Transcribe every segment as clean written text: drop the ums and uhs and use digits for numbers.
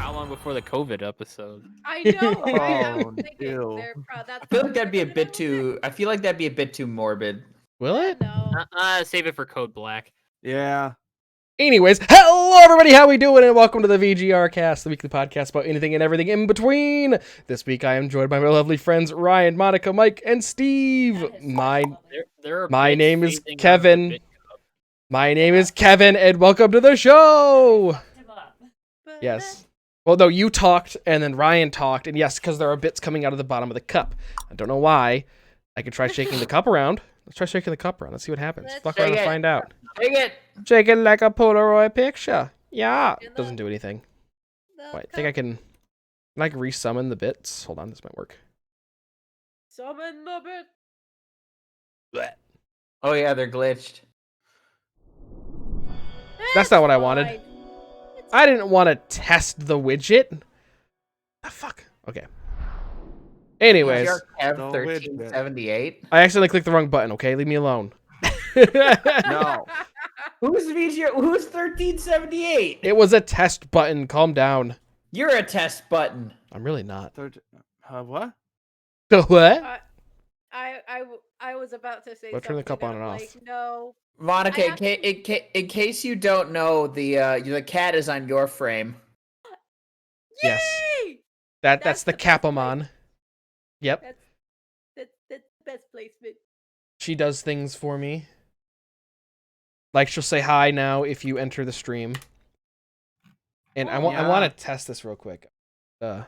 How long before the COVID episode? I know, right? I Oh, was thinking ew. that's I feel like probably that'd be a what bit I will too. I feel like that'd be a bit too morbid. Will say. it? No. Save it for Code Black. Yeah. Anyways, hello everybody, how we doing? And welcome to the VGRCast, the weekly podcast about anything and everything in between. This week I am joined by my lovely friends Ryan, Monica, Mike, and Steve. My name is Kevin. My name is Kevin, and welcome to the show. Yes. Well, no, you talked, and then Ryan talked, and yes, because there are bits coming out of the bottom of the cup. I don't know why. I could try shaking the cup around. Let's try shaking the cup around. Let's see what happens. Let's Fuck around and find out. Take it. Shake it like a Polaroid picture. Yeah. Doesn't do anything. The Wait, I think I can like resummon the bits. Hold on, this might work. summon the bit. Blech. Oh yeah, they're glitched. That's not what I wanted. Fine. I didn't want to test the widget. The fuck? Okay. Anyways, Kev No 1378. I accidentally clicked the wrong button, okay? Leave me alone. No. Who's VGR? Who's 1378? It was a test button. Calm down. You're a test button. I'm really not. What? What? I was about to say Well, turn the something cup on I'm and like, off. no. Monica, I in, in case you don't know, the cat is on your frame. Yes. Yay! That's That's the the best way. Capomon. Yep. That's the best placement. She does things for me. Like she'll say hi now if you enter the stream. And I want Yeah. to test this real quick. Yeah.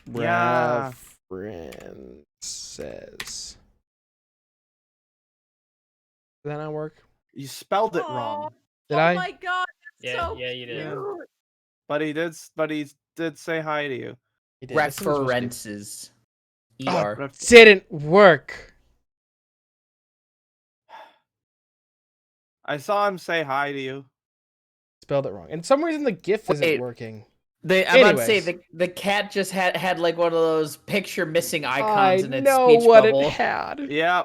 References. Did that not work? You spelled it Aw. wrong. Did Oh I? my god, that's so Yeah, you did. Yeah. cute. But he did say hi to you. He did. That's what I'm supposed References. to do. ER. Oh, didn't work. I saw him say hi to you. Spelled it wrong. And for some reason the GIF isn't Wait. working. I'm about to say Anyways. the cat just had like one of those picture missing I icons in its know speech what bubble. it had. Yeah.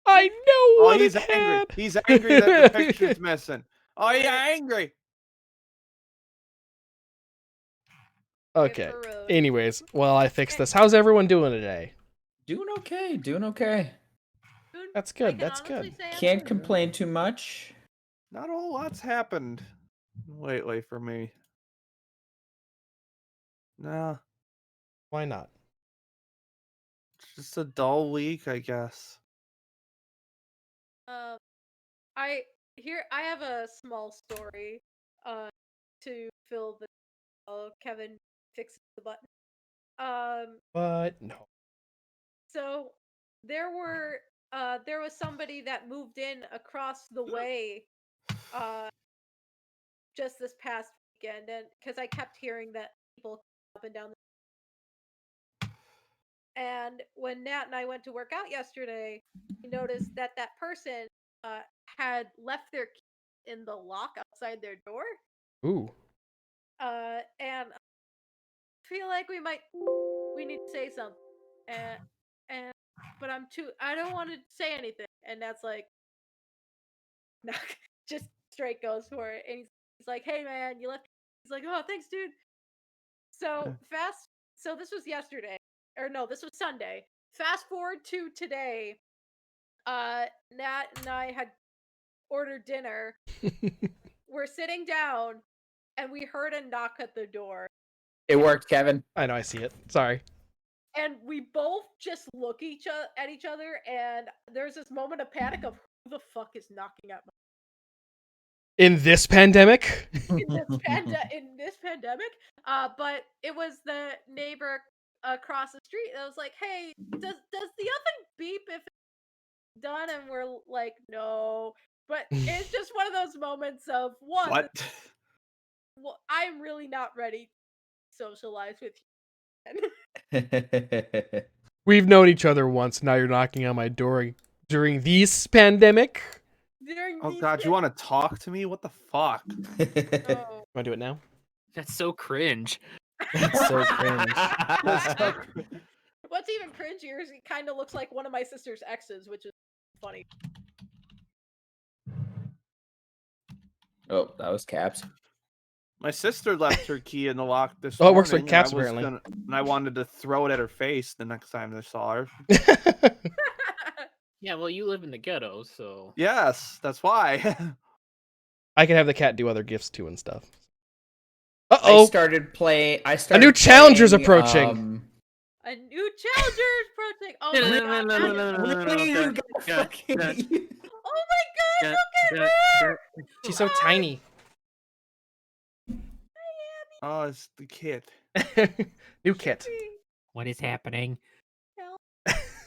I know Oh, what he's it angry. had. He's angry that the picture's missing. Oh, you're angry. Okay. For real. Anyways, well, I fixed this. How's everyone doing today? Doing okay. Doing okay. Dude, That's I good. can That's honestly good. say I'm Can't doing complain too much. Not a whole lot's happened lately for me. Nah, Why not? it's just a dull week, I guess. I have a small story to fill the Kevin fixes the button. But no. So there was somebody that moved in across the way just this past weekend, and because I kept hearing that people up and down and when Nat and I went to work out yesterday, we noticed that person had left their key in the lock outside their door. Ooh. And I feel like we need to say something. And but I don't want to say anything. And that's like, no, just straight goes for it. And he's like, hey man, you left. He's like, oh, thanks, dude. So so this was yesterday. Or no, this was Sunday. Fast forward to today. Nat and I had ordered dinner. We're sitting down and we heard a knock at the door. It worked, Kevin. I know, I see it. Sorry. And we both just look at each other, and there's this moment of panic of who the fuck is knocking at my In this pandemic? in this pandemic. But it was the neighbor across the street. I was like, hey, does the oven beep if it's done? And we're like, no. But it's just one of those moments of one. What? Well, I'm really not ready to socialize with you. We've known each other once. Now you're knocking on my door during this pandemic. Oh god, you want to talk to me? What the fuck? Oh. Want to do it now? That's so cringe. That's so cringe. What's even cringier is it kind of looks like one of my sister's exes, which is funny. Oh, that was caps. My sister left her key in the lock this Oh, it morning. works with and cats, I was apparently. and I wanted to throw it at her face the next time I saw her. Yeah, well, you live in the ghetto, so Yes, that's why. I can have the cat do other gifts too and stuff. I Uh-oh. started playing. A new challenger's playing, approaching. A new challenger's approaching. Oh my No, god. no, no, no, no, no, no, Really? no, You got no, fucking- no. Oh my god, Dun, look dun, at her! She's so tiny. Oh, it's the kid. New kit. What is happening?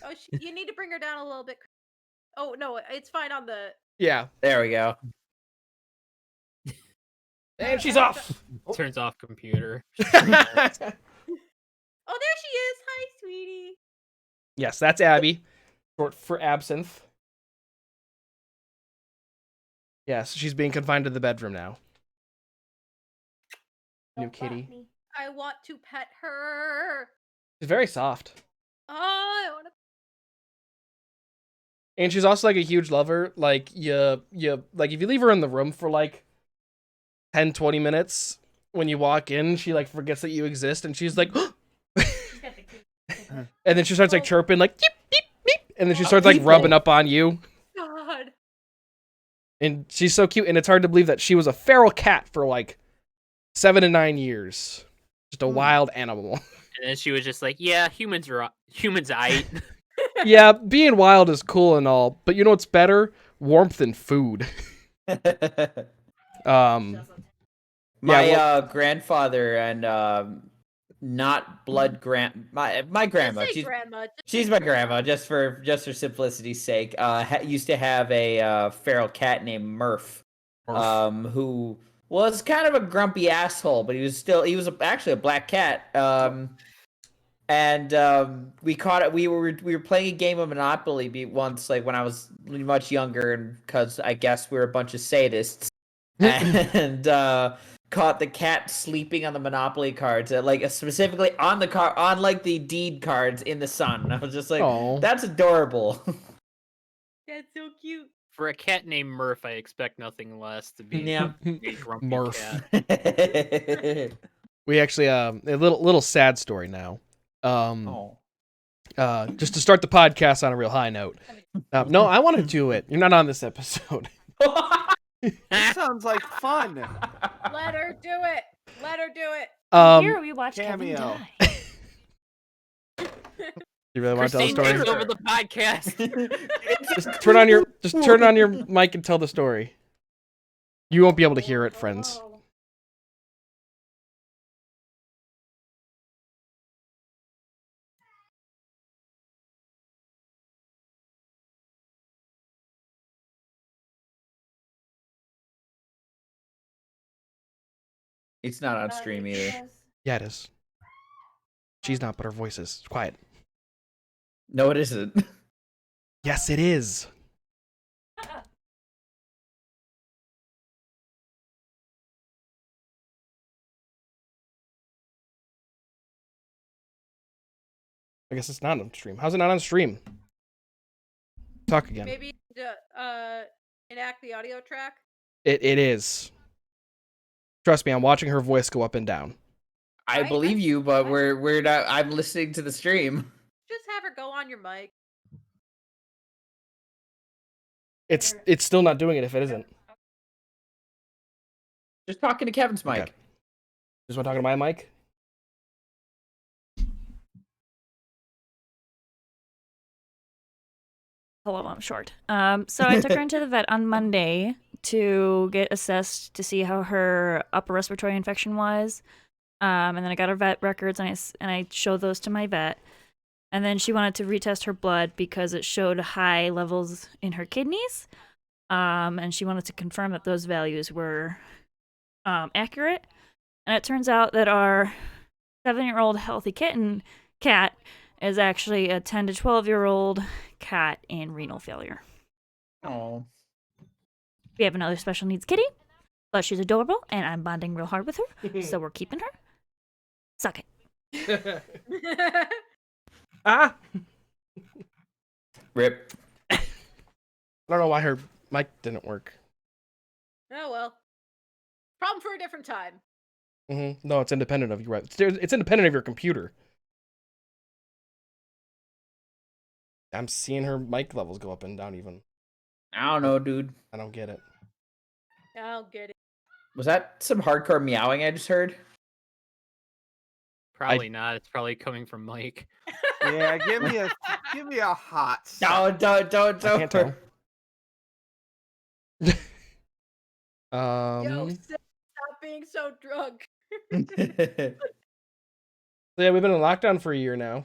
Oh, you need to bring her down a little bit. Oh no, it's fine on the. Yeah. There we go. And she's off. Turns off computer. Oh, there she is. Hi, sweetie. Yes, that's Abby. Short for absinthe. Yes, she's being confined to the bedroom now. New kitty. I want to pet her. She's very soft. Oh, I want to. And she's also like a huge lover. Like you like if you leave her in the room for like 10-20 minutes, when you walk in, she like forgets that you exist and she's like and then she starts like chirping like beep, beep, beep, and then she starts like rubbing up on you. God. And she's so cute, and it's hard to believe that she was a feral cat for like 7 to 9 years. Just a wild animal. And then she was just like, "Yeah, humans aight." Yeah, being wild is cool and all, but you know what's better? Warmth and food. My grandfather and not blood my grandma. Just say grandma. Just She's say my grandma, just for simplicity's sake. Used to have a feral cat named Murph, who was kind of a grumpy asshole, but he was actually a black cat. We caught it. We were playing a game of Monopoly once, like when I was much younger, and because I guess we're a bunch of sadists, and caught the cat sleeping on the Monopoly cards, like specifically on like the deed cards in the sun. I was just like, Aw. that's adorable. That's so cute. For a cat named Murph, I expect nothing less to be Yeah. a grumpy Murph. cat. We actually a little sad story now. Oh. Just to start the podcast on a real high note. No, I want to do it. You're not on this episode. That sounds like fun. Let her do it. Let her do it. Here we watch Kevin cameo. die. You really want to tell the Christine story? takes over the podcast. Just turn on your mic and tell the story. You won't be able to hear it, friends. It's not on stream either. Yeah, it is. She's not, but her voice is. Quiet. No, it isn't. Yes, it is. I guess it's not on stream. How's it not on stream? Talk again. Maybe enact the audio track. It is. Trust me, I'm watching her voice go up and down. I believe you, but we're not. I'm listening to the stream. Just have her go on your mic. It's still not doing it if it isn't. Just talking to Kevin's mic. Okay. Just want to talk to my mic? Hello, I'm short. So I took her into the vet on Monday to get assessed to see how her upper respiratory infection was. And then I got her vet records and I showed those to my vet. And then she wanted to retest her blood because it showed high levels in her kidneys. And she wanted to confirm that those values were accurate. And it turns out that our 7-year-old healthy cat is actually a 10 to 12-year-old cat in renal failure. Oh. We have another special needs kitty, but she's adorable, and I'm bonding real hard with her, so we're keeping her. Suck it. Ah! Rip. I don't know why her mic didn't work. Oh well. Problem for a different time. No, it's independent of you, right? It's independent of your computer. I'm seeing her mic levels go up and down even. I don't know, dude. I don't get it. I don't get it. Was that some hardcore meowing I just heard? Probably not. It's probably coming from Mike. Yeah, give me a hot No, second. don't. I can't tell. Yo, stop being so drunk. So yeah, we've been in lockdown for a year now.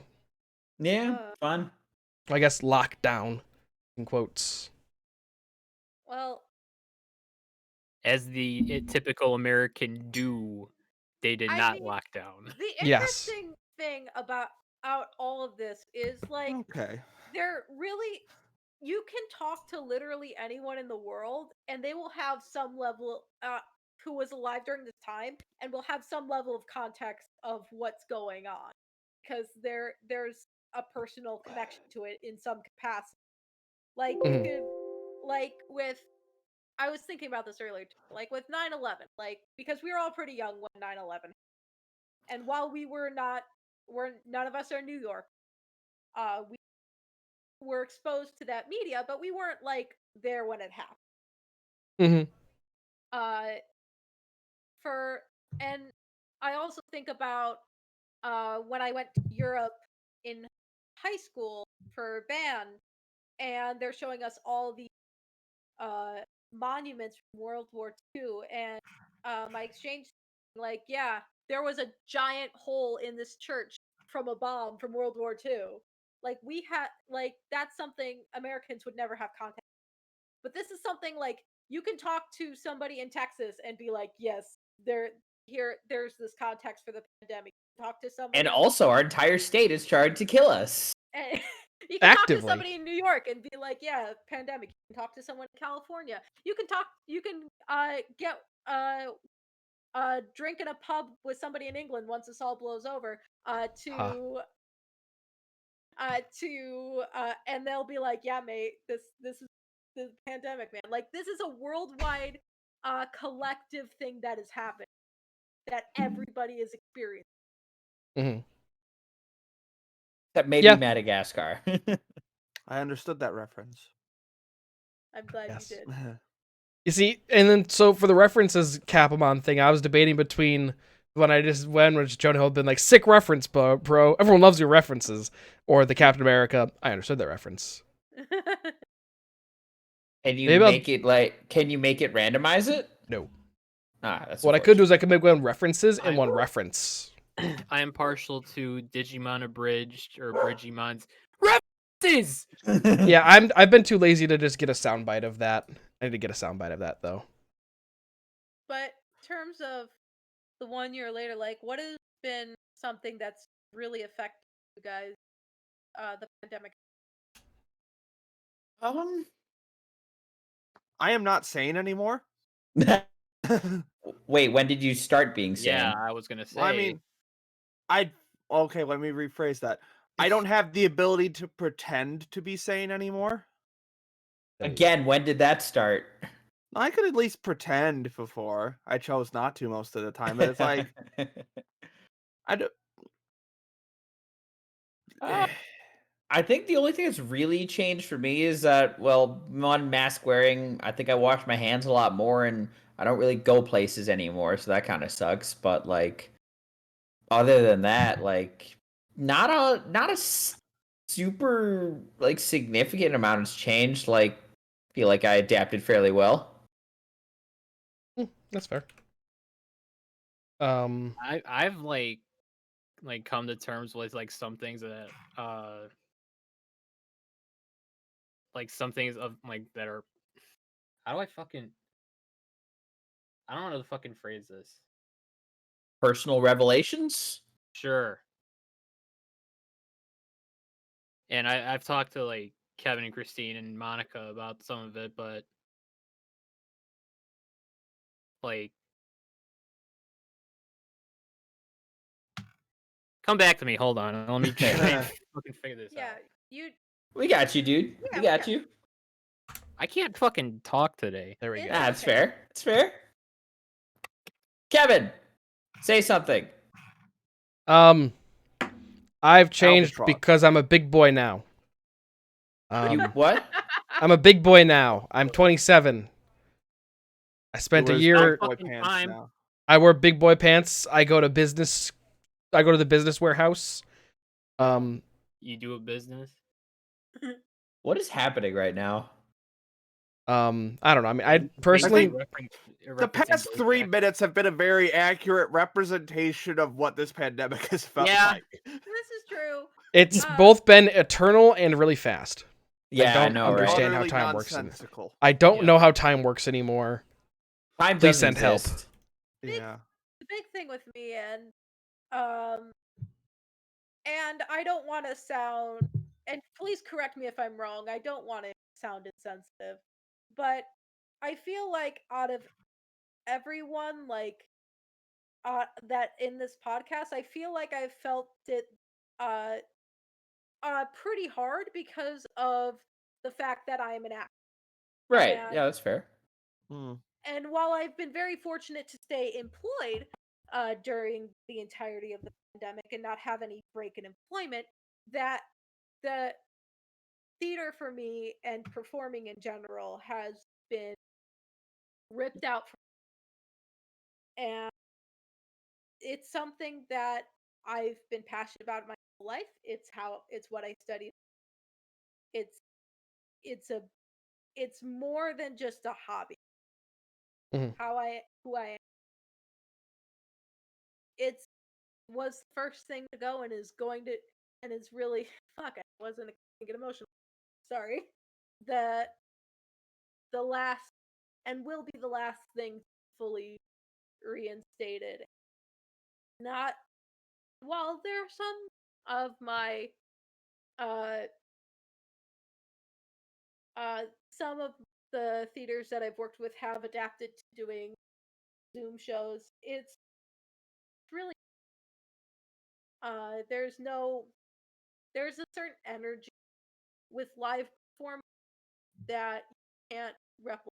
Yeah, fun. I guess lockdown, in quotes. Well, As the typical American do, they did I not mean, lock down. the Yes. interesting thing about all of this is like Okay. they're really you can talk to literally anyone in the world and they will have some level who was alive during this time and will have some level of context of what's going on because there's a personal connection to it in some capacity. Like you Mhm. could like with I was thinking about this earlier too, like with 9/11, like because we were all pretty young when 9/11, and while we're none of us are in New York, we were exposed to that media, but we weren't like there when it happened. Mhm. Uh, for and I also think about when I went to Europe in high school for band, and they're showing us all the uh monuments from World War II, and my exchange like, yeah, there was a giant hole in this church from a bomb from World War II. Like we had like that's something Americans would never have contact. But this is something like you can talk to somebody in Texas and be like, yes, there's this context for the pandemic. Talk to And somebody also, our entire state is charged to kill us. and you can talk to Actively. somebody in New York and be like, yeah, pandemic. You can talk to someone in California. You can get drink in a pub with somebody in England once this all blows over and they'll be like, yeah, mate, this is the pandemic, man. Like this is a worldwide collective thing that is happening that everybody is experiencing. Mhm. That made Yeah. me Madagascar. I understood that reference. I'm glad Yes. you did. You see, and then so for the references Capamon thing, I was debating between which Jonah Hill had been like, sick reference, bro. Everyone loves your references. Or the Captain America. I understood that reference. Can you Maybe I'll- make it randomize it? No. That's What I could do unfortunate. is I could make one references and one reference. I am partial to Digimon Abridged or Bridgimon's references. Yeah, I've been too lazy to just get a soundbite of that. I need to get a soundbite of that though. But in terms of the 1 year later, like what has been something that's really affected you guys the pandemic? I am not sane anymore. Wait, when did you start being sane? Yeah, I was gonna say. Well, I mean, okay, let me rephrase that. I don't have the ability to pretend to be sane anymore. Again, when did that start? I could at least pretend before. I chose not to most of the time, but it's like I do. I think the only thing that's really changed for me is that, well, one, mask wearing. I think I wash my hands a lot more, and I don't really go places anymore, so that kind of sucks. But like, other than that, like, not a super like significant amount has changed. Like, feel like I adapted fairly well. That's fair. I've like come to terms with like some things that like some things of like that are how do I fucking I don't know how to fucking phrase this. Personal revelations. Sure. And I've talked to like Kevin and Christine and Monica about some of it, but like come back to me. Hold on. Let me try and fucking figure this Yeah, out. you We got you, dude. Yeah, we we got got you. I can't fucking talk today. There we It's go. That's okay. fair. It's fair. Kevin, Say something. I've changed Albatross. because I'm a big boy now. You what? I'm a big boy now. I'm 27. I spent a Wears year. big boy Fucking pants time. now. I wear big boy pants. I go to business. I go to the business warehouse. You do a business. What is happening right now? I don't know. I mean, I Basically personally, The referencing past those 3 back- minutes have been a very accurate representation of what this pandemic has felt Yeah. like. This is true. it's Uh, both been eternal and really fast. Yeah, I don't know, And right? understand how utterly time works in- nonsensical. I don't Yeah. know how time works anymore. Time Please doesn't send help. exist. Yeah. the big thing with me um and I don't want to sound, and please correct me if I'm wrong, I don't want to sound insensitive, but I feel like out of everyone, like that in this podcast, I feel like I've felt it uh pretty hard because of the fact that I am an actor. Right. And Yeah, that's fair. Hmm. and while I've been very fortunate to stay employed during the entirety of the pandemic and not have any break in employment, that the theater for me and performing in general has been ripped out from, and it's something that I've been passionate about my whole life. It's what I studied. It's it's a it's more than just a hobby. Mhm. Who I am. It's was the first thing to go and is going to, and it's really fuck. I wasn't gonna get emotional. Sorry. The the last, and will be the last thing fully reinstated. Not, while there are some of my uh some of the theaters that I've worked with have adapted to doing Zoom shows. It's really there's a certain energy with live performance that you can't replicate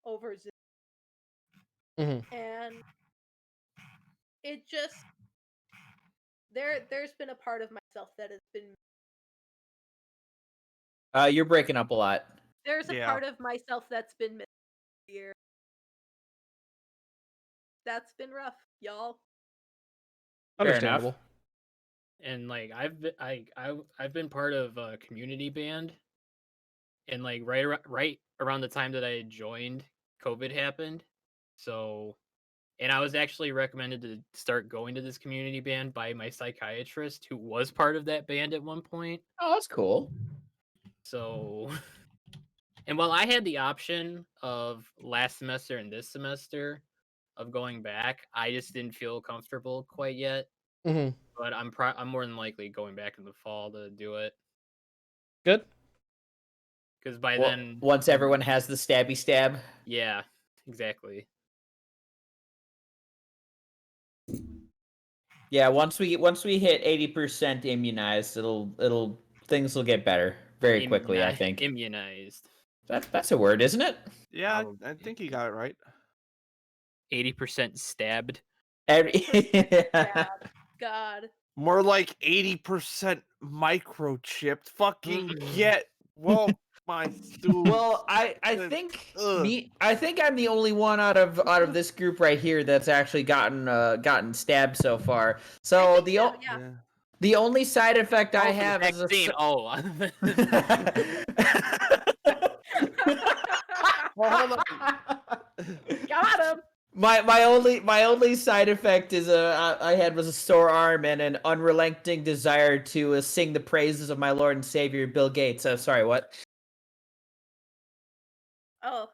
over Zoom. Mhm. And it just, there's been a part of myself that has been, You're breaking up a lot. there's a Yeah. part of myself that's been missing here. That's been rough, y'all. Fair enough. Understandable. And like I've been part of a community band, and like right around the time that I had joined, COVID happened. So, and I was actually recommended to start going to this community band by my psychiatrist, who was part of that band at one point. Oh, that's cool. So, and while I had the option of last semester and this semester of going back, I just didn't feel comfortable quite yet. Hmm. But I'm more than likely going back in the fall to do it, Good. because by Well, then, once everyone has the stabby stab. yeah, exactly. Yeah, once we hit 80% immunized, it'll things will get better very quickly, I think. Immunized. That's a word, isn't it? Yeah, I Probably. think you got it right. 80% stabbed. Yeah, God. More like 80% microchipped. Fucking get my stew. Well, I Ugh. think Ugh. I think I'm the only one out of this group right here that's actually gotten stabbed so far. So I think so, yeah. Yeah. the only side effect I Oh, for the have is a vaccine. Oh, Well, hold on. Got him. My only side effect is I had was a sore arm and an unrelenting desire to sing the praises of my Lord and Savior Bill Gates. Sorry, what? Oh,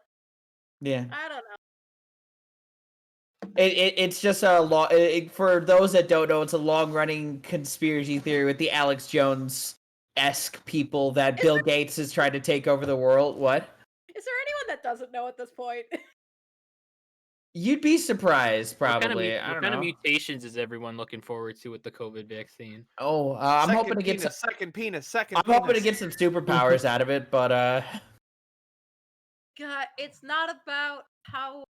Yeah. I don't know. It's just a long. For those that don't know, it's a long running conspiracy theory with the Alex Jones esque people that Bill Gates is trying to take over the world. What? Is there anyone that doesn't know at this point? You'd be surprised, what kind of probably. I what don't kind of know. mutations is everyone looking forward to with the COVID vaccine? Oh, I'm Second hoping to get penis, some. second penis, second I'm penis. hoping to get some superpowers out of it, but God, it's not about how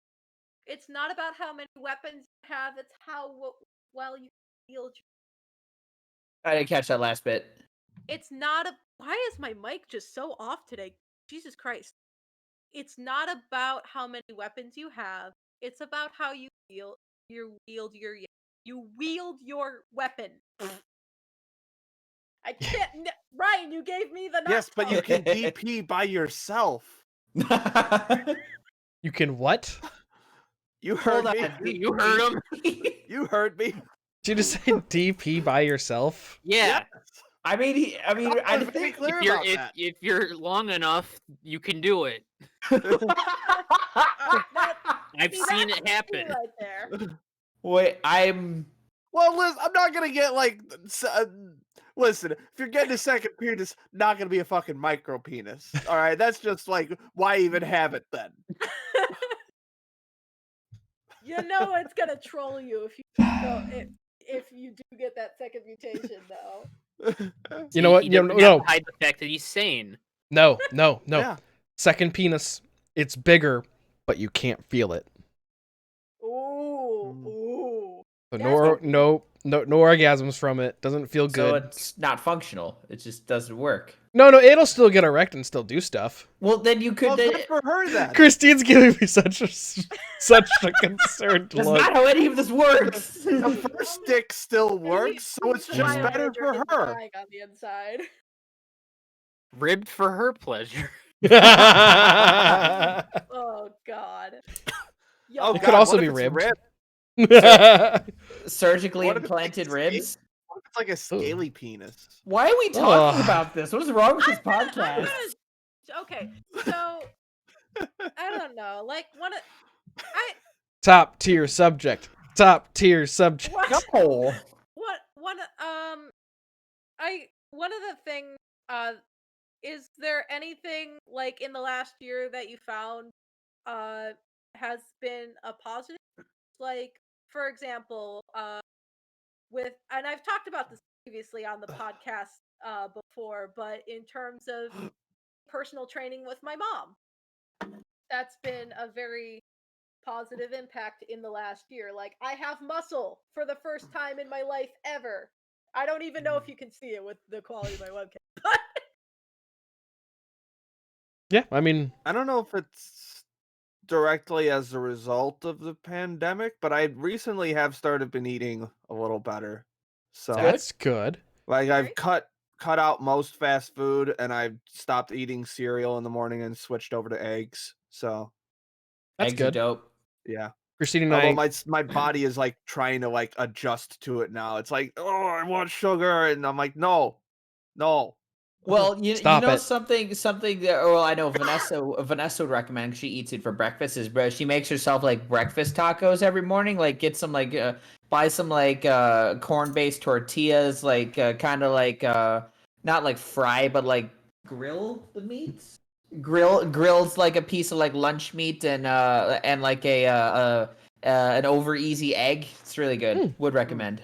It's not about how many weapons you have. It's how well you wield. I didn't catch that last bit. It's not a. Why is my mic just so off today? Jesus Christ! It's not about how many weapons you have. It's about how you wield your weapon. I can't. Ryan, you gave me the. Yes, but you not can DP by yourself. You can what? You heard Hold me. on. You heard him. You heard me. Did you just say DP by yourself? Yeah. I mean, I was very think clear If you're about that. if you're long enough, you can do it. I've seen it happen. right there. Wait, I'm. Well, listen, I'm not gonna get like. Listen, if you're getting a second penis, not gonna be a fucking micro penis. All right, that's just like why even have it then? You know it's gonna troll you if you do get that second mutation, though. You know what? He You doesn't know, have to hide the fact that he's sane. no. Yeah. Second penis. It's bigger, but you can't feel it. Ooh. So Yes, no orgasms from it. Doesn't feel So good. it's not functional. It just doesn't work. No, it'll still get erect and still do stuff. Well, then you could. Well, good for her then. Christine's giving me such a concerned That's look. not how any of this works. The first stick still works, so it's The just Bio better Ranger for is her. dying on the inside. Ribbed for her pleasure. Oh God. Oh, It God, could also what be if it's ribbed. Surgically What if it's implanted like a ribs. What if it's like a scaly penis? Why are we talking Ugh. about this? What is wrong with this I'm podcast? okay, so I don't know. Like Top tier subject. what No. one one of the things is there anything like in the last year that you found has been a positive? Like, for example, with, and I've talked about this previously on the podcast before, but in terms of personal training with my mom, that's been a very positive impact in the last year. Like, I have muscle for the first time in my life ever. I don't even know if you can see it with the quality of my webcam. Yeah, I mean, I don't know if it's directly as a result of the pandemic, but I recently have been eating a little better. So that's good. like Okay. I've cut out most fast food and I've stopped eating cereal in the morning and switched over to eggs. So That's Eggs are good. dope. yeah. Christine and Although I, my body is like trying to like adjust to it now. It's like, oh, I want sugar, and I'm like, no. Well, you Stop know it. something that, well, I know Vanessa would recommend, 'cause she eats it for breakfast, is bro, she makes herself like breakfast tacos every morning, like get some like buy some like corn-based tortillas, like kind of like not like fry but like grill the meats. Grills like a piece of like lunch meat and like a an over easy egg. It's really good. Would recommend.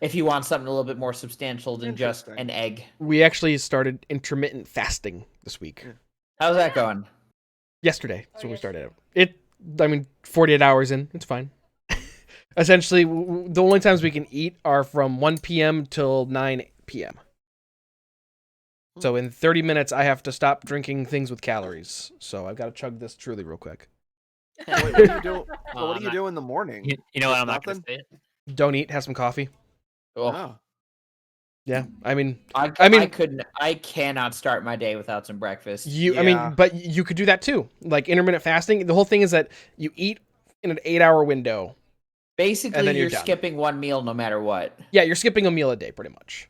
If you want something a little bit more substantial than just Interesting. an egg. we actually started intermittent fasting this week. How's that going? Yesterday, Oh, so we yes. started it. I mean, 48 hours in, it's fine. Essentially, the only times we can eat are from 1 p.m. till 9 p.m. So in 30 minutes, I have to stop drinking things with calories. So I've got to chug this truly real quick. Wait, what do you do? So what I'm do you not- do in the morning? You know what? Just I'm not going to nothing? say it. Don't eat, have some coffee. Oh, Oh. Yeah, I mean, I cannot start my day without some breakfast. I Yeah. mean, but you could do that too. Like intermittent fasting, the whole thing is that you eat in an 8-hour window. Basically, and then you're you're done. skipping one meal no matter what. Yeah, you're skipping a meal a day pretty much.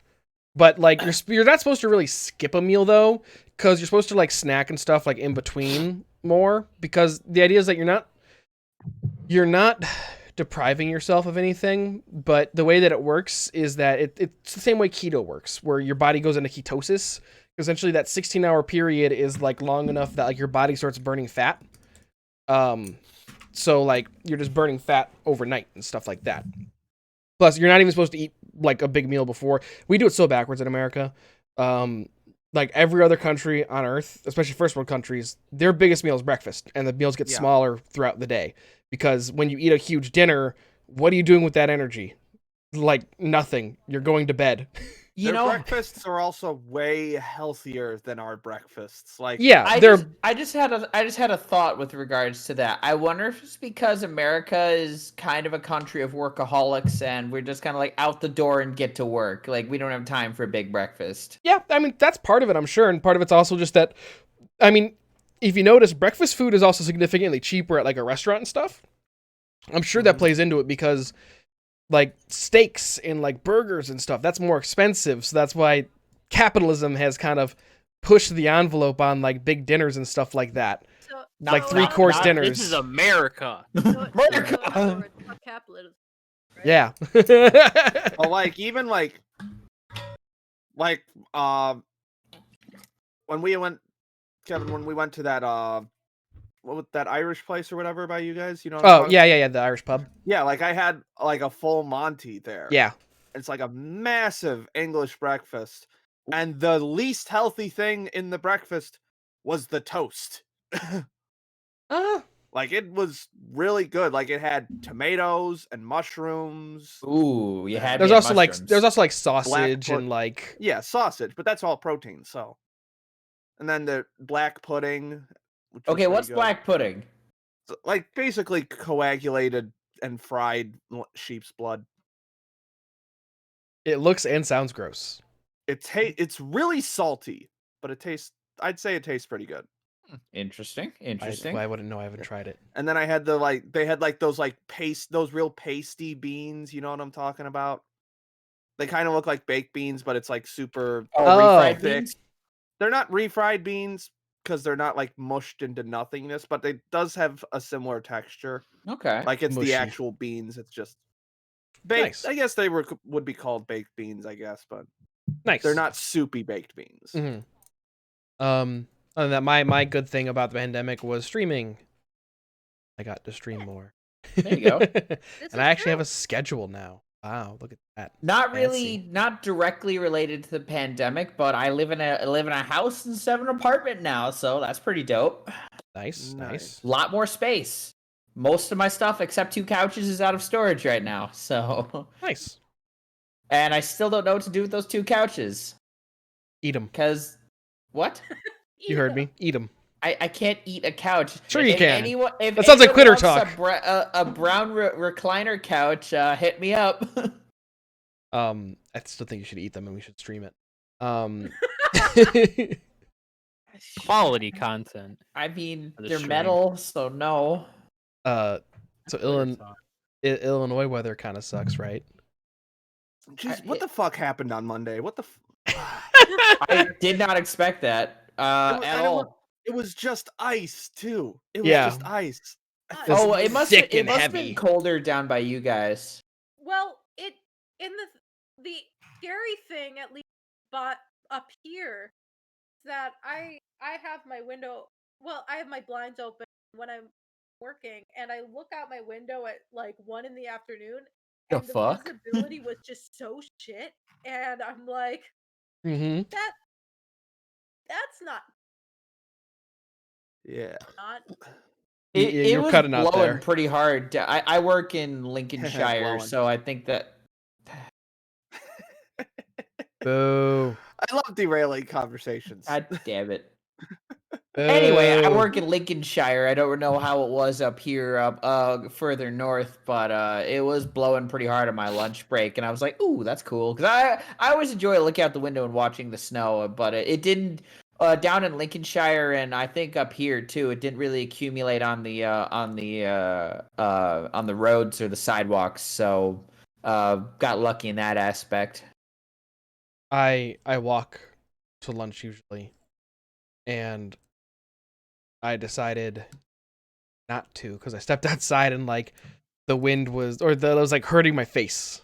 But like you're not supposed to really skip a meal though, because you're supposed to like snack and stuff like in between more. Because the idea is that you're not depriving yourself of anything, but the way that it works is that it's the same way keto works, where your body goes into ketosis. Essentially, that 16-hour period is like long enough that like your body starts burning fat. So like you're just burning fat overnight and stuff like that. Plus, you're not even supposed to eat like a big meal before. We do it so backwards in America. like every other country on Earth, especially first world countries, their biggest meal is breakfast, and the meals get smaller throughout the day because when you eat a huge dinner, what are you doing with that energy? Like nothing. You're going to bed. You Their know, breakfasts are also way healthier than our breakfasts. Like, Yeah, I just had a thought with regards to that. I wonder if it's because America is kind of a country of workaholics and we're just kind of like out the door and get to work. Like we don't have time for a big breakfast. yeah. I mean, that's part of it, I'm sure, and part of it's also just that. I mean, if you notice, breakfast food is also significantly cheaper at like a restaurant and stuff. I'm sure that plays into it because like steaks and like burgers and stuff, that's more expensive. So that's why capitalism has kind of pushed the envelope on like big dinners and stuff like that. So, Like so 3-course not- dinners. This is America. So, America. in other words, fuck capitalism. Right? Yeah. well, like even like when we went, Kevin, when we went to that what was that Irish place or whatever by you guys, you know? What I'm Oh, talking- yeah, the Irish pub. Yeah, like I had like a full Monty there. Yeah. It's like a massive English breakfast. And the least healthy thing in the breakfast was the toast. Like it was really good. Like it had tomatoes and mushrooms. Ooh, you had There's me at also mushrooms. like sausage put- and like Yeah, sausage, but that's all protein, so. And then the black pudding. Which was Okay, pretty what's good. black pudding? So, like basically coagulated and fried sheep's blood. it looks and sounds gross. It's really salty, but I'd say it tastes pretty good. Interesting. I wouldn't know. I haven't tried it. And then I had they had like those like those real pasty beans, you know what I'm talking about? They kind of look like baked beans, but it's like super Oh, refried thick. beans? They're not refried beans because they're not like mushed into nothingness, but they does have a similar texture. Okay. Like it's Mushy. the actual beans. It's just baked. Nice. I guess they would be called baked beans, I guess, but Nice. they're not soupy baked beans. Mhm. Other than that, my good thing about the pandemic was streaming. I got to stream more. There you go. This And is I actually have true. a schedule now. Wow, look at that. Not Fancy. really, not directly related to the pandemic, but I live in a house instead of an apartment now, so that's pretty dope. Nice. Nice. A lot more space. Most of my stuff, except 2 couches, is out of storage right now. So, Nice. and I still don't know what to do with those 2 couches. Eat them. Cause, what? You heard me. Eat them. I can't eat a couch. Sure you If can. if That sounds like anyone quitter wants talk. A brown recliner couch, hit me up. I still think you should eat them, and we should stream it. Quality content. I mean, For the they're stream. metal, so no. So Quitter talk. Illinois weather kind of sucks, right? Jeez, what the fuck happened on Monday? What the? I did not expect that at and all. It was just ice too. It was Yeah. just ice. It's Oh, it must thick it and must have heavy. been colder down by you guys. Well, the scary thing, at least, but up here, is that I have my window. Well, I have my blinds open when I'm working, and I look out my window at like 1 in the afternoon, The and the fuck? visibility was just so shit, and I'm like, Mm-hmm. that's not. Yeah. It You're was cutting out blowing there. pretty hard. I work in Lincolnshire, Blowing. so I think that Boo. I love derailing conversations. God damn it. Anyway, I Boo. work in Lincolnshire. I don't know how it was up here, further north, but it was blowing pretty hard on my lunch break, and I was like, "Ooh, that's cool," because I always enjoy looking out the window and watching the snow, but it didn't. Down in Lincolnshire, and I think up here too, it didn't really accumulate on the roads or the sidewalks, so got lucky in that aspect. I walk to lunch usually, and I decided not to because I stepped outside and like the wind was it was like hurting my face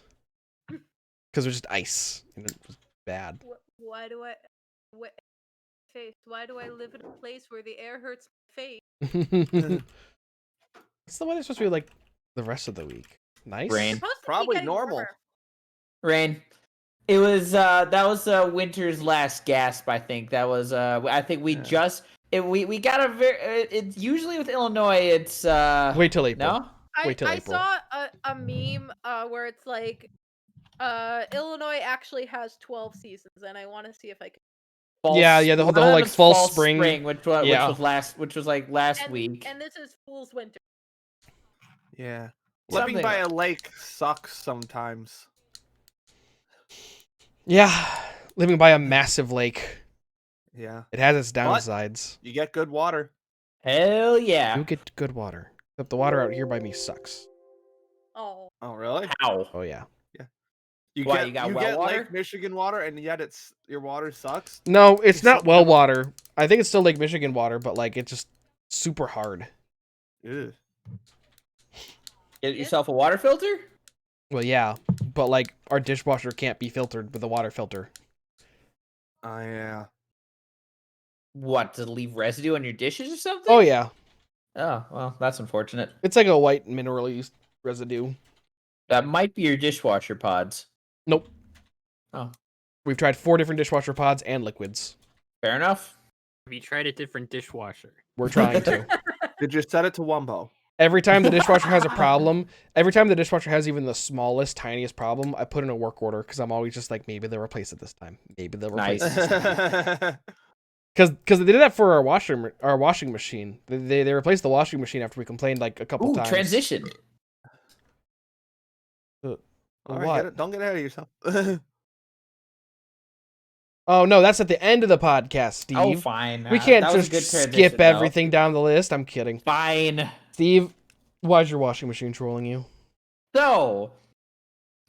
because it was just ice and it was bad. Why do I? Face. Why do I live in a place where the air hurts my face? It's the weather's supposed to be like the rest of the week. Nice. Rain. Supposed to be Probably getting normal. warmer. Rain. It was that was winter's last gasp. I think that was. I think we just we got a very. It's usually with Illinois. It's Wait till April. no. Wait till I April. saw a meme where it's like Illinois actually has 12 seasons, and I want to see if I can. Yeah, the One whole of them like is fall false spring. which Yeah. was like last And, week. and this is Fool's Winter. Yeah. Something Living by like- a lake sucks sometimes. Yeah, living by a massive lake. Yeah. It has its But- downsides. You get good water. Hell yeah! You get good water. Except the water out here by me sucks. Oh, Oh, really? How? Oh yeah. Why, you got well water? Lake Michigan water, and yet your water sucks. No, it's not well Something- water. I think it's still Lake Michigan water, but like it's just super hard. Ew. Get yourself a water filter. Well, yeah, but like our dishwasher can't be filtered with a water filter. Oh yeah. What, to leave residue on your dishes or something? Oh yeah, Oh, well, that's unfortunate. it's like a white mineral residue. That might be your dishwasher pods. Nope. Oh. We've tried 4 different dishwasher pods and liquids. Fair enough. Have you tried a different dishwasher? We're trying to. Did you set it to Wumbo? Every time the dishwasher has a problem, every time the dishwasher has even the smallest, tiniest problem, I put in a work order because I'm always just like, maybe they'll replace it this time. Maybe they'll replace it this time. Because they did that for our washing machine. They replaced the washing machine after we complained like a couple Ooh, times. transition. All right, What? don't get ahead of yourself. Oh no, that's at the end of the podcast, Steve. Oh, fine. We can't that was a just good transition, skip though. everything down the list. I'm kidding. Fine. Steve, why's your washing machine trolling you? So,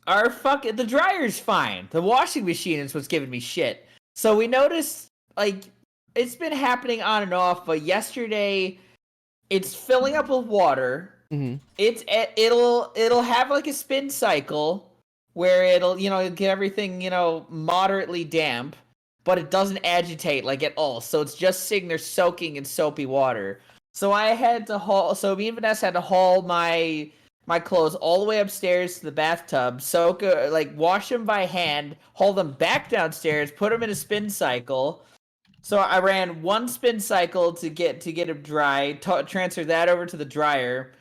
the dryer's fine. The washing machine is what's giving me shit. So we noticed, like, it's been happening on and off, but yesterday, it's filling up with water. Mm-hmm. It'll have like a spin cycle where it'll get everything moderately damp, but it doesn't agitate like at all. So it's just sitting there soaking in soapy water. So me and Vanessa had to haul my clothes all the way upstairs to the bathtub, wash them by hand, haul them back downstairs, put them in a spin cycle. So I ran one spin cycle to get them dry, transfer that over to the dryer,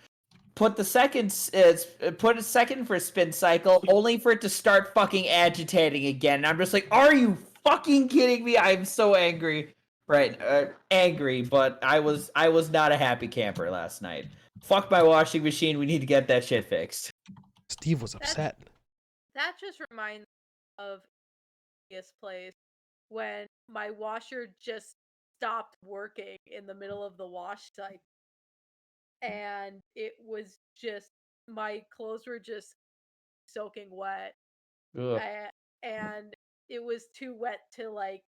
put a second for a spin cycle, only for it to start fucking agitating again. And I'm just like, are you fucking kidding me? I'm so angry. Right, angry, but I was not a happy camper last night. Fuck my washing machine. We need to get that shit fixed. Steve was upset. that just reminds me of this place when my washer just stopped working in the middle of the wash cycle. And it was just, my clothes were just soaking wet. And it was too wet to like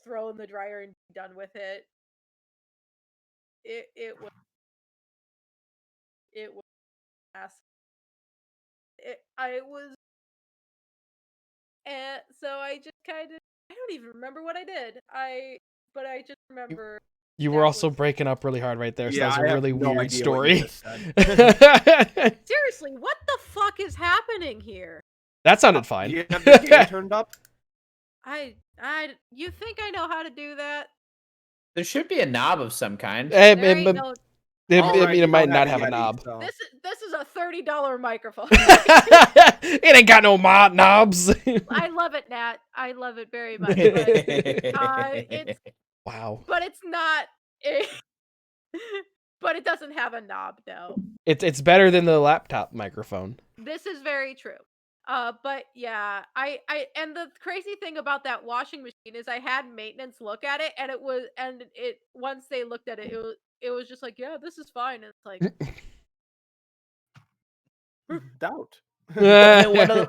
throw in the dryer and be done with it. It was ass. And so I just kind of, I don't even remember what I did. But I just remember You were that also was- breaking up really hard right there, so Yeah, that I was a have really no weird idea what you story. just said. seriously, what the fuck is happening here? That sounded fine. You have the game turned up? You think I know how to do that? There should be a knob of some kind. There ain't no. It might not have a knob. This is a $30 microphone. It ain't got no knobs. I love it, Nat. I love it very much. But Wow. but it's not. But it doesn't have a knob, though. It's better than the laptop microphone. This is very true. But yeah, and the crazy thing about that washing machine is I had maintenance look at it, and once they looked at it, it was just like, yeah, this is fine. And it's like, Doubt.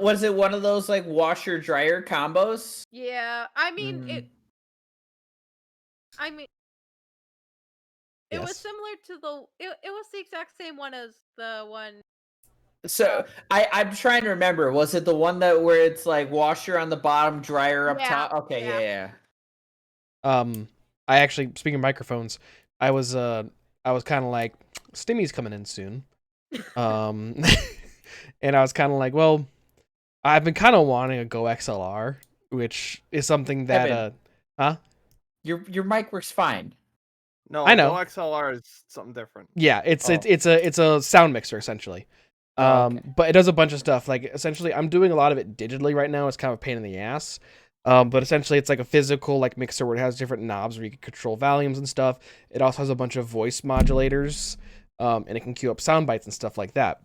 Was it one of those like washer dryer combos? yeah, I mean it was Yes. similar to it was the exact same one as the one. So I'm trying to remember. Was it the one where it's like washer on the bottom, dryer up Yeah, top? Okay, yeah. yeah. I actually, speaking of microphones, I was kind of like, Stimmy's coming in soon. And I was kind of like, well, I've been kind of wanting a Go XLR, which is something that Evan. huh? Your mic works fine. No, I know. Go XLR is something different. Yeah, it's Oh. it's a sound mixer essentially. Oh, okay. But it does a bunch of stuff. Like essentially, I'm doing a lot of it digitally right now. It's kind of a pain in the ass. But essentially, it's like a physical like mixer where it has different knobs where you can control volumes and stuff. It also has a bunch of voice modulators, and it can queue up sound bites and stuff like that.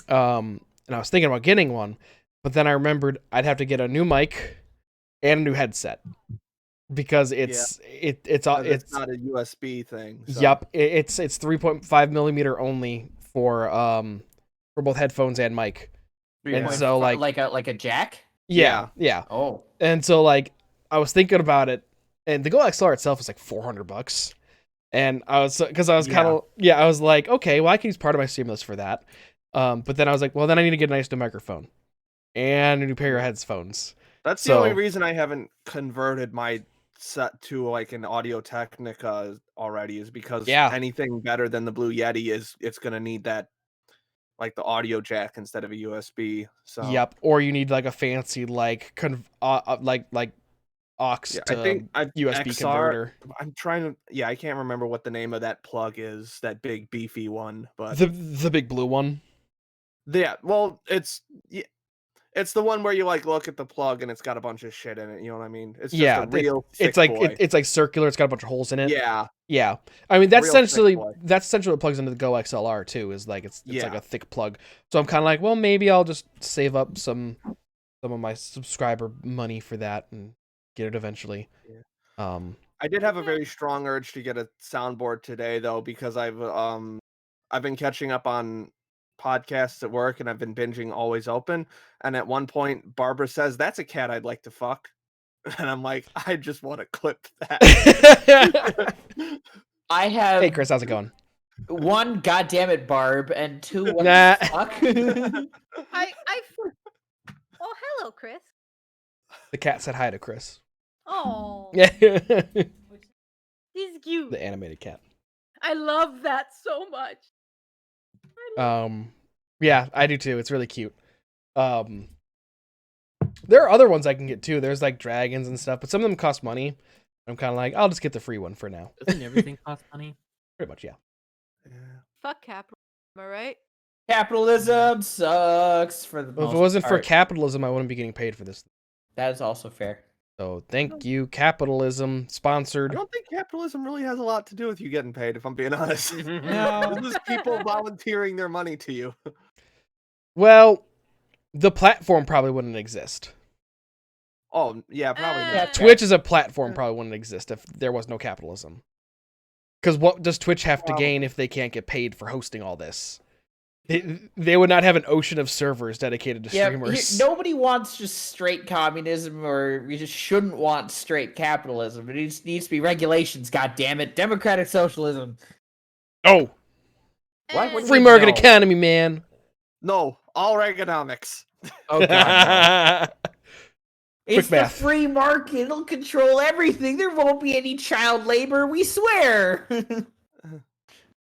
And I was thinking about getting one, but then I remembered I'd have to get a new mic and a new headset because it's not a USB thing. So. Yep, it's 3.5 millimeter only for both headphones and mic. And so like a jack. yeah. Oh, And so like I was thinking about it, and the Go XLR itself is like $400, and I was I was like, okay, well I can use part of my stimulus for that. But then I was like, well then I need to get a nice new microphone and a new pair of headphones. That's the only reason I haven't converted my set to like an Audio Technica already, is because anything better than the Blue Yeti it's gonna need that, like the audio jack instead of a USB. So yep, or you need like a fancy like like aux to USB XR, converter. I'm trying to I can't remember what the name of that plug is, that big beefy one, but the big blue one. Yeah, well, it's the one where you like look at the plug and it's got a bunch of shit in it. You know what I mean? It's just a real. It's like it's like circular. It's got a bunch of holes in it. Yeah. I mean that's essentially what plugs into the Go XLR too. Is like it's like a thick plug. So I'm kind of like, well, maybe I'll just save up some of my subscriber money for that and get it eventually. Yeah. I did have a very strong urge to get a soundboard today though, because I've been catching up on podcasts at work and I've been binging Always Open, and at one point Barbara says, "That's a cat I'd like to fuck." And I'm like, I just want to clip that. I have. Hey Chris, how's it going? One, goddamn it, Barb, and two, what Nah. the fuck? Oh, hello, Chris. The cat said hi to Chris. Oh, Yeah. he's cute. The animated cat. I love that so much. Yeah, I do too. It's really cute. There are other ones I can get too. There's like dragons and stuff, but some of them cost money. I'm kind of like, I'll just get the free one for now. Doesn't everything cost money? Pretty much, yeah. Fuck capitalism, am I right? Capitalism sucks for the Well, if most it wasn't for part. capitalism, I wouldn't be getting paid for this. That is also fair. So thank you, capitalism. Sponsored. I don't think capitalism really has a lot to do with you getting paid, if I'm being honest. No. This is people volunteering their money to you. Well, the platform probably wouldn't exist. Oh, yeah, probably Yeah, not. Twitch as a platform probably wouldn't exist if there was no capitalism. Because what does Twitch have to gain if they can't get paid for hosting all this? They would not have an ocean of servers dedicated to streamers. Nobody wants just straight communism, or we just shouldn't want straight capitalism. It needs to be regulations, goddammit. Democratic socialism. Oh! What? Free market economy, man. No, all Reaganomics. Oh, God, no. It's the math. free market. It'll control everything. There won't be any child labor, we swear.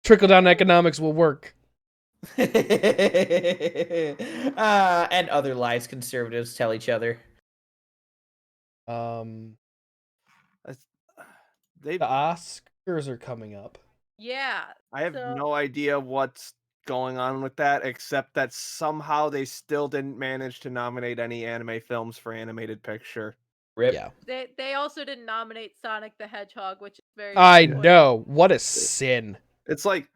Trickle-down economics will work. And other lies conservatives tell each other. The They, Oscars are coming up. Yeah. I have so- no idea what's going on with that, except that somehow they still didn't manage to nominate any anime films for animated picture. Rip. Yeah. They also didn't nominate Sonic the Hedgehog, which is very I disappointing. know. What a sin. It's like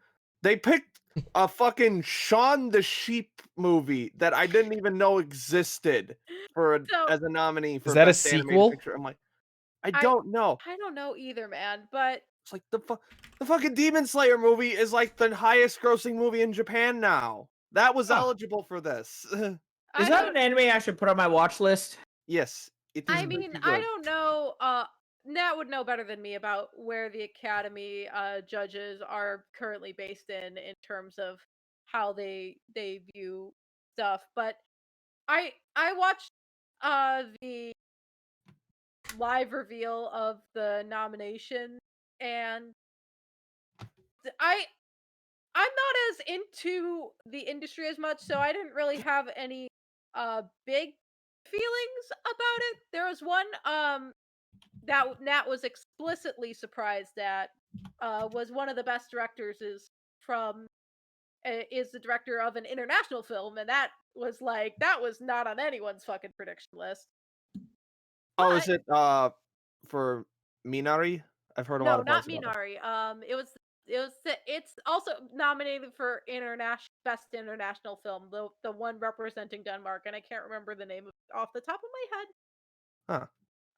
they picked a fucking Shaun the Sheep movie that I didn't even know existed as a nominee for Is that a Best Animated sequel? Picture. I'm like, I don't know. I don't know either, man, but It's like the fucking Demon Slayer movie is like the highest grossing movie in Japan now. That was eligible for this. Is that an anime I should put on my watch list? Yes. It is I mean, pretty I good. don't know. Nat would know better than me about where the Academy judges are currently based in terms of how they view stuff. But I watched the live reveal of the nomination, and I'm not as into the industry as much, so I didn't really have any big feelings about it. There was one that Nat was explicitly surprised at. Was one of the best directors is the director of an international film, and that was not on anyone's fucking prediction list. Oh, But is it for Minari? I've heard a lot no, of not buzz about it. Minari. It's also nominated for best international film, the one representing Denmark, and I can't remember the name of it off the top of my head.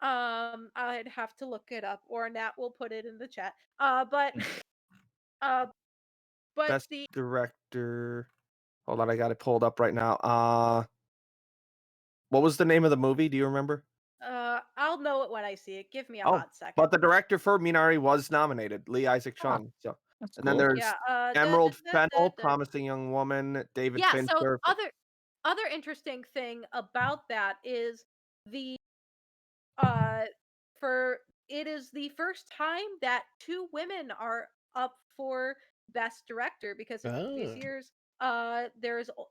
Huh. I'd have to look it up, or Nat will put it in the chat. But uh, but Best director. Hold on, I got it pulled up right now. What was the name of the movie? Do you remember? I'll know it when I see it. Give me a Oh, hot second. but the director for Minari was nominated, Lee Isaac Huh. Chung. So, That's and then cool. there's Yeah. Emerald Fennell, Promising Young Woman, David Yeah. So Fincher. other interesting thing about that is the uh for it is the first time that two women are up for best director, because in previous Oh. years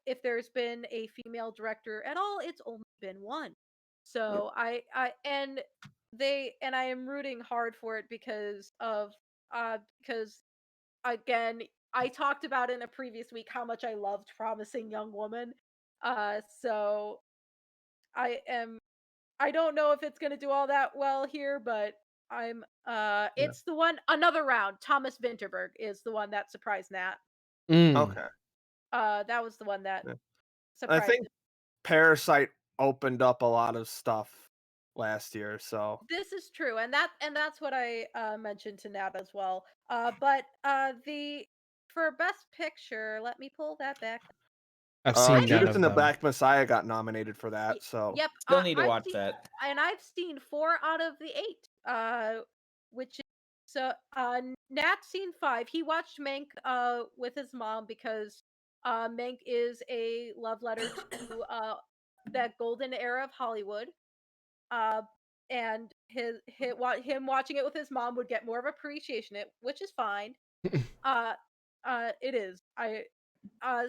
if there's been a female director at all, it's only been one. So I am rooting hard for it because again, I talked about in a previous week how much I loved Promising Young Woman. So I am I don't know if it's gonna do all that well here, but Yeah. it's the one. Another Round. Thomas Vinterberg is the one that surprised Nat. Okay. That was the one that Yeah. I surprised think him. Parasite opened up a lot of stuff last year, so This is true, and that's what I mentioned to Nat as well. The for Best Picture, let me pull that back. I've seen none Judas of and the them. Black Messiah got nominated for that, so Yep, Still need to watch that. I've seen 4 out of the 8. Which is so Nat's seen 5. He watched Mank with his mom because Mank is a love letter to that golden era of Hollywood. Uh, and him watching it with his mom would get more of appreciation it, which is fine. uh, it is.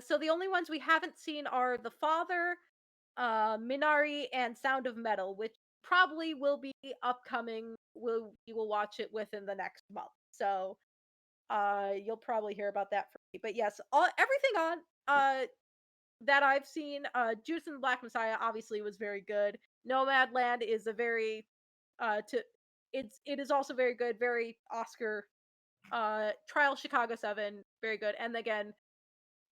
So the only ones we haven't seen are The Father, Minari, and Sound of Metal, which probably will be upcoming. We will watch it within the next month. So you'll probably hear about that from me. But yes, everything on that I've seen, Judas and the Black Messiah obviously was very good. Nomadland is a very it is also very good, very Oscar. Trial Chicago 7, very good. And again,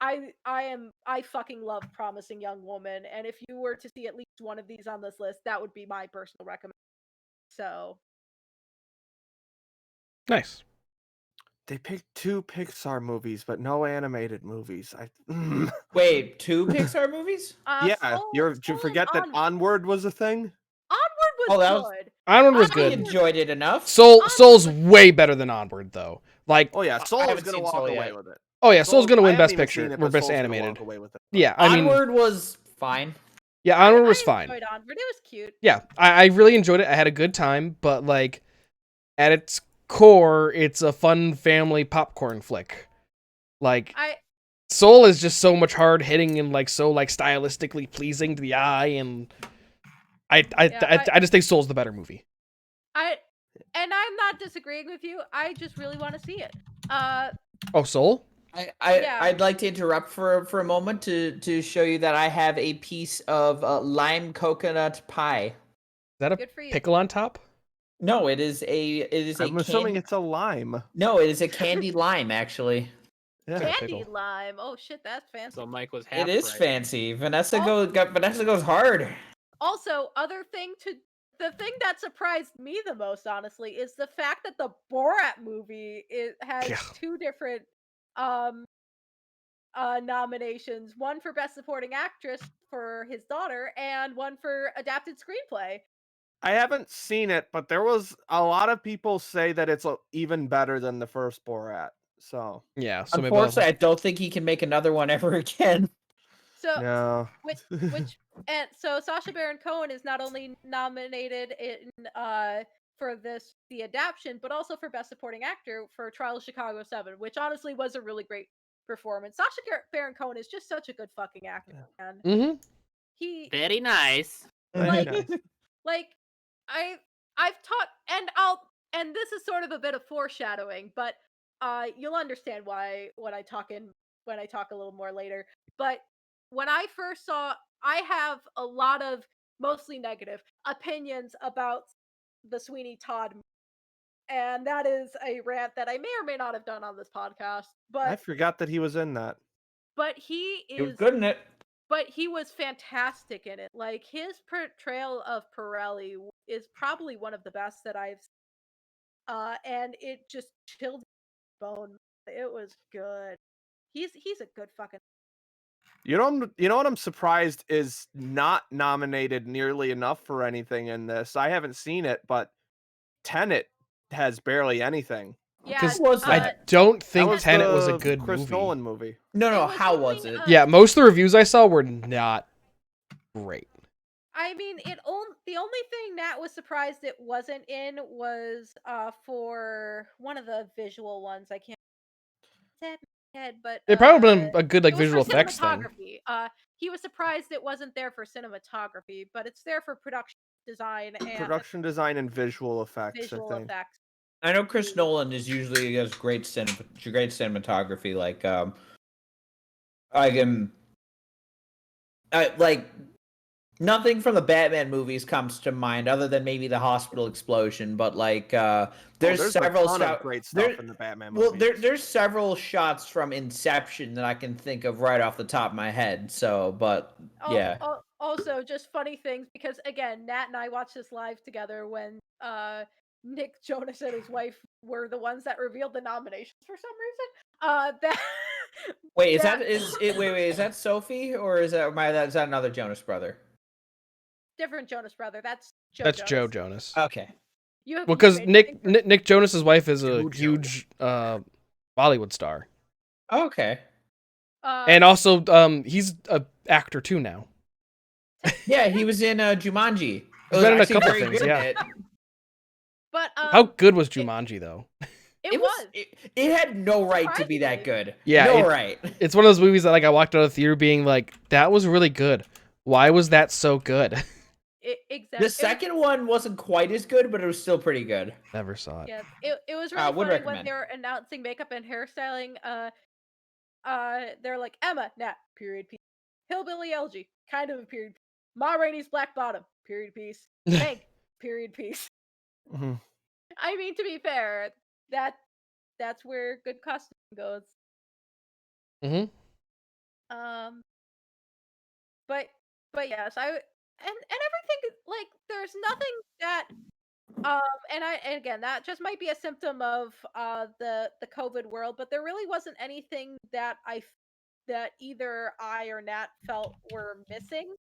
I fucking love Promising Young Woman, and if you were to see at least one of these on this list, that would be my personal recommendation. So Nice. they picked 2 Pixar movies, but no animated movies. Wait, 2 Pixar movies? Yeah, Soul you and forget that Onward was a thing? Onward was Oh, that was- good. Onward was I good. enjoyed it enough. Soul's way better than Onward though. Like, Oh yeah, Soul is haven't gonna seen walk Soul away yet. with it. oh yeah, Soul's gonna I win haven't Best even Picture seen it, or but Best Soul's gonna Animated. walk away with it. Yeah, I mean, Onward was fine. yeah, Onward was I fine. enjoyed Onward. It was cute. Yeah, I really enjoyed it. I had a good time, but like, at its core, it's a fun family popcorn flick. Like, Soul is just so much hard hitting and like so like stylistically pleasing to the eye, and I just think Soul's the better movie. And I'm not disagreeing with you. I just really want to see it. Oh, Soul? Yeah. I'd like to interrupt for a moment to show you that I have a piece of lime coconut pie. Is that a Good for you. pickle on top? No, it is a I'm assuming it's a lime. No, it is a candy lime actually. Yeah. Candy pickle. lime. Oh shit, that's fancy. So Mike was half It is right. fancy. Vanessa goes hard. Also, the thing that surprised me the most, honestly, is the fact that the Borat movie has Yeah. 2 different nominations, one for Best Supporting Actress for his daughter, and one for Adapted Screenplay. I haven't seen it, but there was a lot of people say that it's even better than the first Borat. So Yeah. So Unfortunately, I don't think he can make another one ever again. So no. and so Sacha Baron Cohen is not only nominated in for the adaptation, but also for Best Supporting Actor for Trial of Chicago 7, which honestly was a really great performance. Sacha Baron Cohen is just such a good fucking actor, man. Mm-hmm. he Very nice. Like- Nice. like I've taught, and this is sort of a bit of foreshadowing, but you'll understand why when I talk a little more later. But when I first saw, I have a lot of mostly negative opinions about the Sweeney Todd movie, and that is a rant that I may or may not have done on this podcast. I But forgot that he was in that. he He was is good in it. but he was fantastic in it. Like, his portrayal of Pirelli is probably one of the best that I've and it just chilled my bone. It was good. He's a good fucking. You know what I'm surprised is not nominated nearly enough for anything in this. I haven't seen it, but Tenet has barely anything. Yeah, Because was I that? don't That think was Tenet was a the good Chris movie. Nolan movie. No, It no. was How was something, it? Yeah, most of the reviews I saw were not great. I mean, the only thing Nat was surprised it wasn't in was for one of the visual ones. I can't say my head, but It probably been a good like it was visual for effects thing. cinematography. He was surprised it wasn't there for cinematography, but it's there for production design and Production design and visual effects, visual I think. effects. I know Chris Nolan is usually has great cinematography. I can, like nothing from the Batman movies comes to mind other than maybe the hospital explosion. But there's several a ton of great stuff in the Batman movies. Well, there's several shots from Inception that I can think of right off the top of my head. So, but yeah. Also, just funny things because again, Nat and I watched this live together when Nick Jonas and his wife were the ones that revealed the nominations for some reason. That Wait, is that- that Sophie or is that another Jonas brother? different Jonas brother. That's That's Jonas. Joe Jonas. Okay. You have Well, because confusing for- Nick Jonas's wife is a Joe. huge Bollywood star, Okay. and also he's a actor too now. Yeah, he was in Jumanji. He's been in a actually couple very things, good yeah. in it. But How good was Jumanji though? it was. It had no right to be that good. Yeah, no right. It's one of those movies that like I walked out of the theater being like, that was really good. Why was that so good? Exactly. The second one wasn't quite as good, but it was still pretty good. Never saw it. Yeah, it was really would funny when recommend. they were announcing makeup and hairstyling. They're like Emma, Nat, period piece. Hillbilly Elegy, kind of a period piece. Ma Rainey's Black Bottom, period piece. Meg, period piece. Mhm. I mean, to be fair, that's where good costume goes. Mm-hmm. But yes, and everything, like, there's nothing that and again, that just might be a symptom of the COVID world, but there really wasn't anything that that either I or Nat felt were missing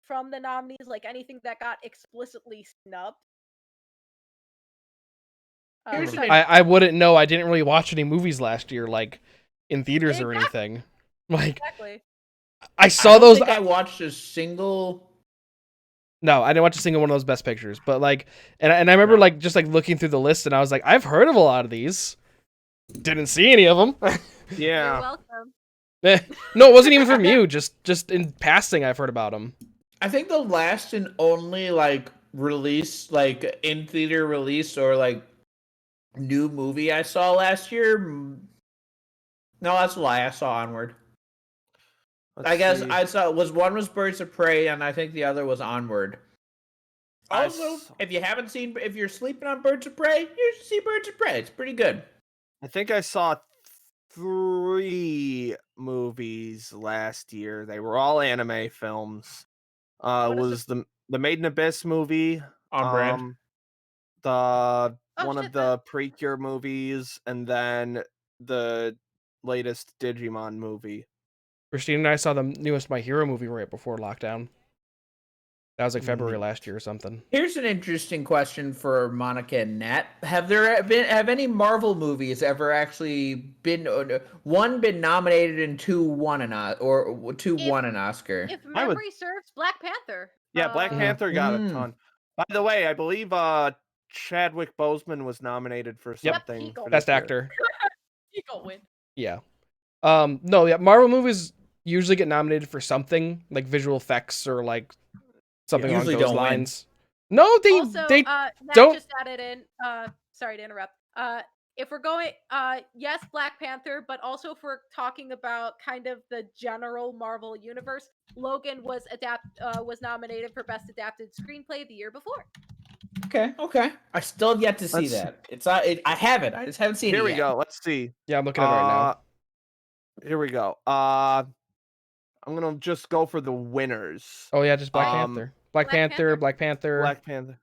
from the nominees, like anything that got explicitly snubbed. Here's Besides- an- I wouldn't know. I didn't really watch any movies last year, like in theaters or Exactly. anything. Like exactly. I I saw don't those. think I watched a single. No, I didn't watch a single one of those Best Pictures. But like, and I remember No. like just like looking through the list, and I was like, I've heard of a lot of these. Didn't see any of them. You're Yeah. welcome. No, it wasn't even from you. Just in passing, I've heard about them. I think the last and only release, in theater release or new movie I saw last year. No, that's a lie. I saw Onward. I guess see. I saw one was Birds of Prey, and I think the other was Onward. I Also, saw- if you're sleeping on Birds of Prey, you should see Birds of Prey. It's pretty good. I think I saw 3 movies last year. They were all anime films. What is Was the Made in Abyss movie, On brand. the Oh, one shit, of the Precure movies, and then the latest Digimon movie. Christine and I saw the newest My Hero movie right before lockdown. That was like February Neat. last year or something. Here's an interesting question for Monica and Nat. Have any Marvel movies ever actually been nominated and two won an Oscar? If I would- memory serves, Black Panther. Yeah, Black Mhm. Panther got a Mm. ton. By the way, I believe Chadwick Boseman was nominated for Yep. something. He for go- this Best year. actor. He gonna win. Yeah. No, yeah, Marvel movies usually get nominated for something like visual effects or like something along Usually those don't win. lines. No, Also, they Matt don't. just added in. Sorry to interrupt. If we're going, yes, Black Panther, but also if we're talking about kind of the general Marvel universe, Logan was nominated for Best Adapted Screenplay the year before. Okay. I still have yet to see that. It's not. I have it. I just haven't seen Here it we yet. go. Let's see. Yeah, I'm looking at it right now. Here we go. I'm gonna just go for the winners. Oh yeah, just Black um, Panther. Black Panther. Black Panther. Black Panther.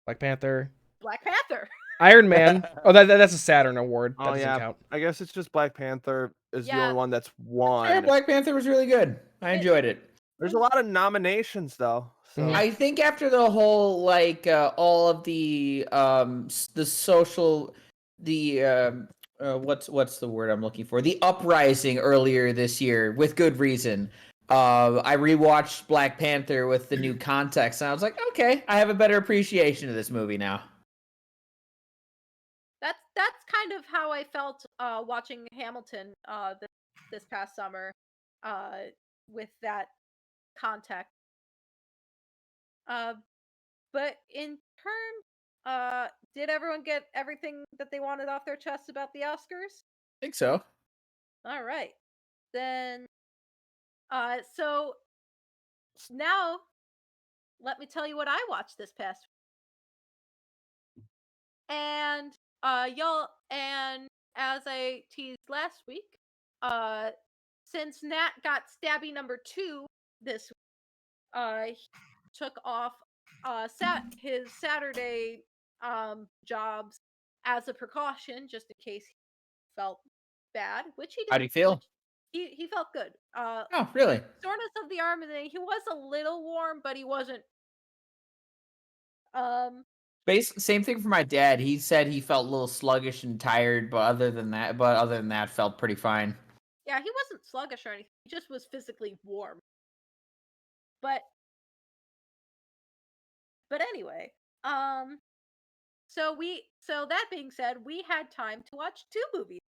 Black Panther. Black Panther. Iron Man. Oh, that's a Saturn award. That Oh doesn't yeah, count. I guess it's just Black Panther is the Yeah. only one that's Yeah, won. Black Panther was really good. I enjoyed it. There's a lot of nominations though. So Mhm. I think after the whole all of the the social what's the word I'm looking for? The uprising earlier this year with good reason. I rewatched Black Panther with the new context and I was like, okay, I have a better appreciation of this movie now. That's kind of how I felt watching Hamilton this past summer with that context. But in terms, did everyone get everything that they wanted off their chests about the Oscars? I think so. All right. Then so now let me tell you what I watched this past week. And as I teased last week, since Nat got stabby number 2 this week, he took off his Saturday jobs as a precaution just in case he felt bad, which he did. How do you feel? He felt good. Oh, really? Soreness of the arm, and then he was a little warm, but he wasn't. Same thing for my dad. He said he felt a little sluggish and tired, but other than that, felt pretty fine. Yeah, he wasn't sluggish or anything. He just was physically warm. But anyway, so that being said, we had time to watch 2 movies.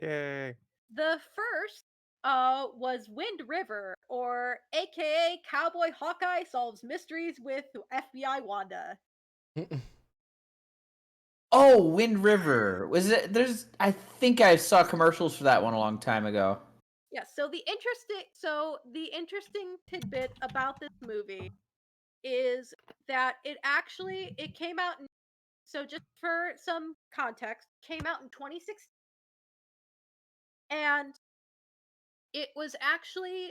yay. The first was Wind River, or AKA Cowboy Hawkeye Solves Mysteries with FBI Wanda. Oh, Wind River. Was it I think I saw commercials for that one a long time ago. Yeah, so the interesting tidbit about this movie is that it came out so just for some context, came out in 2016. And it was actually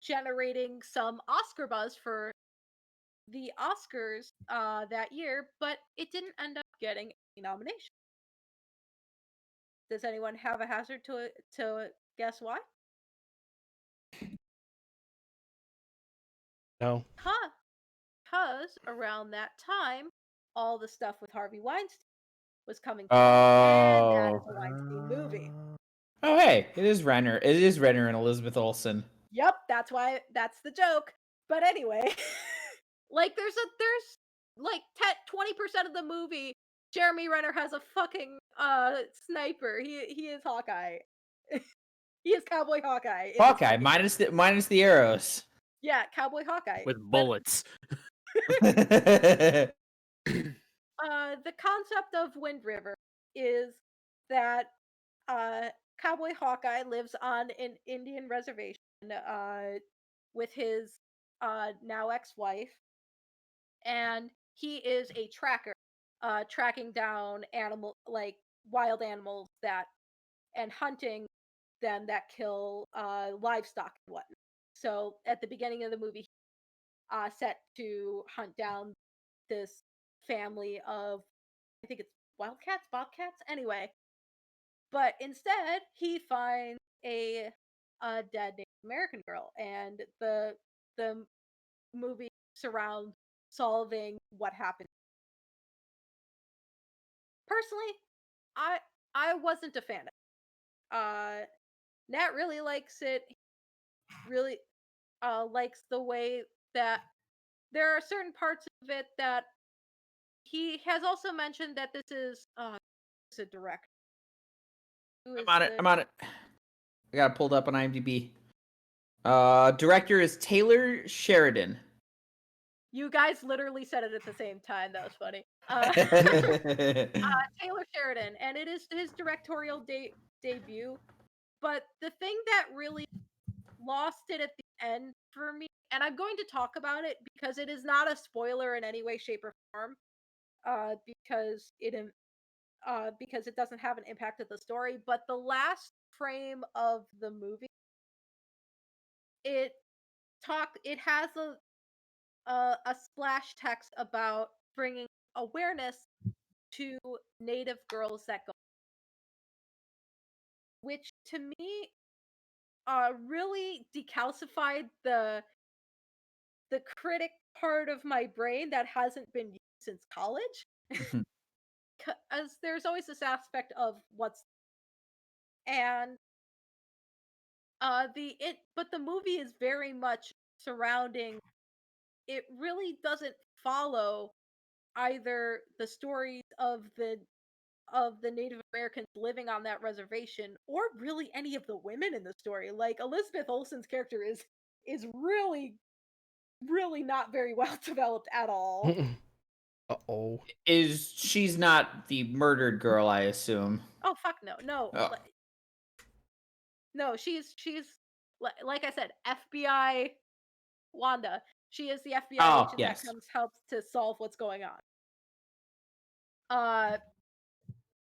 generating some Oscar buzz for the Oscars that year, but it didn't end up getting any nomination. Does anyone have a hazard to guess why? No. Because around that time, all the stuff with Harvey Weinstein was coming to and that is a Weinstein movie. Oh, hey, it is Renner. It is Renner and Elizabeth Olsen. Yep, that's the joke. But anyway, like there's like 20% of the movie, Jeremy Renner has a fucking sniper. He is Hawkeye. He is Cowboy Hawkeye. Hawkeye minus the arrows. Yeah, Cowboy Hawkeye with bullets. The concept of Wind River is that Cowboy Hawkeye lives on an Indian reservation with his now ex-wife, and he is a tracker, tracking down wild animals and hunting them that kill livestock and whatnot. So at the beginning of the movie, set to hunt down this family of, I think it's wildcats, bobcats, anyway. But instead, he finds a dead Native American girl, and the movie surrounds solving what happened. Personally, I wasn't a fan of it. Nat really likes it. Really likes the way that there are certain parts of it that he has also mentioned that this is a director. I'm on it. I got it pulled up on IMDb. Director is Taylor Sheridan. You guys literally said it at the same time. That was funny. Taylor Sheridan, and it is his directorial debut. But the thing that really lost it at the end for me, and I'm going to talk about it because it is not a spoiler in any way, shape, or form, because it doesn't have an impact of the story. But the last frame of the movie, it has a splash text about bringing awareness to Native girls that go, which to me really decalcified the critic part of my brain that hasn't been used since college. As there's always this aspect of what's, and but the movie is very much surrounding, it really doesn't follow either the stories of the Native Americans living on that reservation, or really any of the women in the story. Like Elizabeth Olsen's character is really, really not very well developed at all. Uh-oh. She's not the murdered girl, I assume. Oh fuck no, no, Oh. no. She's like I said, FBI Wanda. She is the FBI agent Yes. that helps to solve what's going on.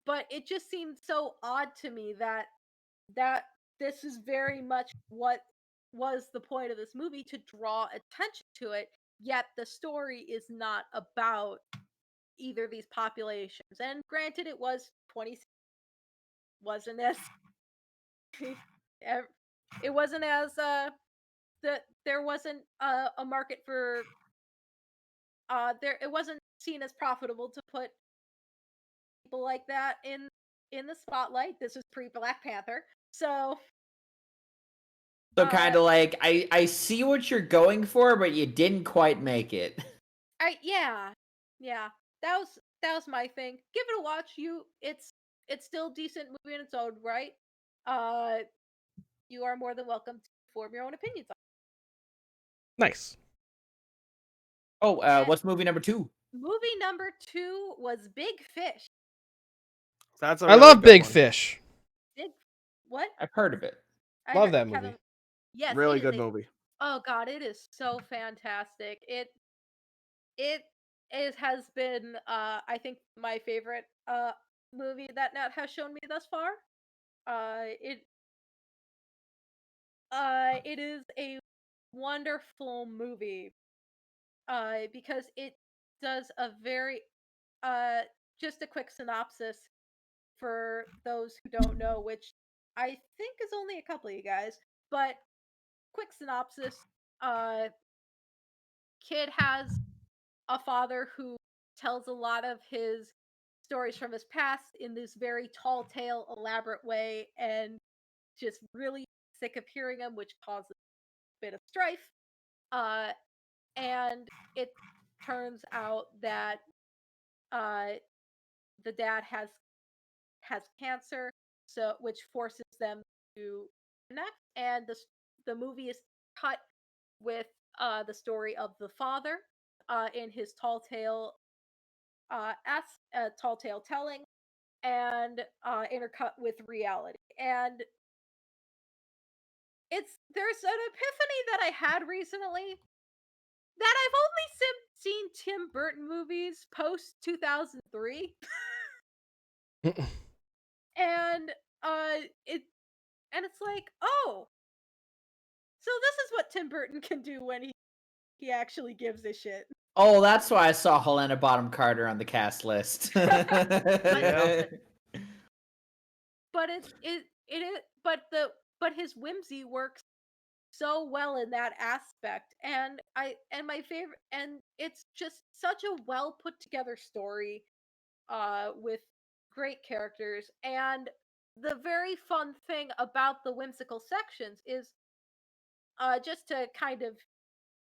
But it just seemed so odd to me that this is very much what was the point of this movie, to draw attention to it, yet the story is not about either of these populations. And granted, it was 20, wasn't as it wasn't as there wasn't a market for there, it wasn't seen as profitable to put people like that in the spotlight. This was pre Black Panther, so kind of like, I see what you're going for, but you didn't quite make it. yeah, that was my thing. Give it a watch. It's still a decent movie in its own right. You are more than welcome to form your own opinions on Nice. Oh, it. what's movie number 2? Movie number 2 was Big Fish. That's a I really love good Big one. Fish. Big what? I've heard of it. I Love heard that Kevin. movie. Yes, Really it is good movie. Oh god, it is so fantastic. It has been I think my favorite movie that Nat has shown me thus far. It it is a wonderful movie because it does a very uh just a quick synopsis for those who don't know, which I think is only a couple of you guys, but quick synopsis. uh Kid has a father who tells a lot of his stories from his past in this very tall tale, elaborate way, and just really sick of hearing them, which causes a bit of strife. Uh, and it turns out that uh, the dad has cancer, so which forces them to connect. And the movie is cut with the story of the father in his tall tale tall tale telling, and intercut with reality. And there's an epiphany that I had recently that I've only seen Tim Burton movies post 2003, and it and it's like, oh, so this is what Tim Burton can do when he actually gives a shit. Oh, that's why I saw Helena Bonham Carter on the cast list. Yeah. But it is but his whimsy works so well in that aspect, and my favorite, and it's just such a well put together story with great characters. And the very fun thing about the whimsical sections is just to kind of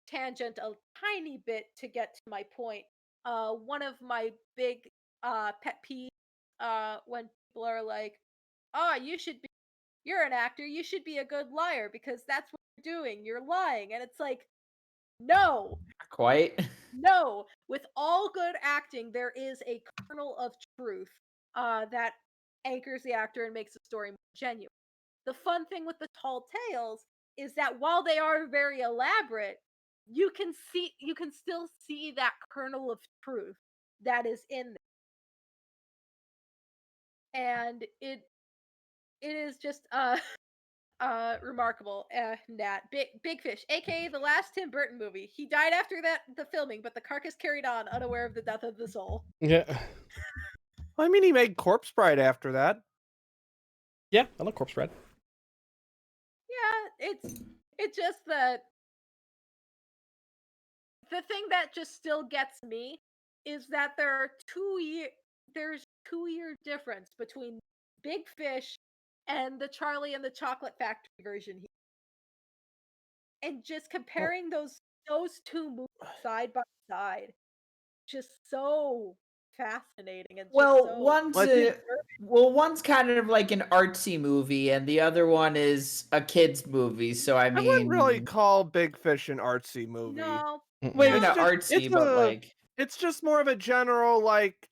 tangent a tiny bit to get to my point. One of my big pet peeves when people are like, "Oh, you should be you're an actor, you should be a good liar because that's what you're doing. You're lying. And it's like, no, Quite. no. With all good acting, there is a kernel of truth that anchors the actor and makes the story more genuine. The fun thing with the tall tales is that while they are very elaborate, you can still see that kernel of truth that is in there. And it is just remarkable. Nat Big Fish, aka the last Tim Burton movie. He died after the filming, but the carcass carried on, unaware of the death of the soul. Yeah. I mean, he made Corpse Bride after that. Yeah, I love Corpse Bride. Yeah, it's just that the thing that just still gets me is that there's 2 year difference between Big Fish and the Charlie and the Chocolate Factory version here. And just comparing those two movies side by side, just so fascinating and just Well, so I think one's kind of like an artsy movie, and the other one is a kids movie. So I I wouldn't really mean, call Big Fish an artsy movie. no, maybe Mm-mm. It's not just artsy, but like it's just more of a general like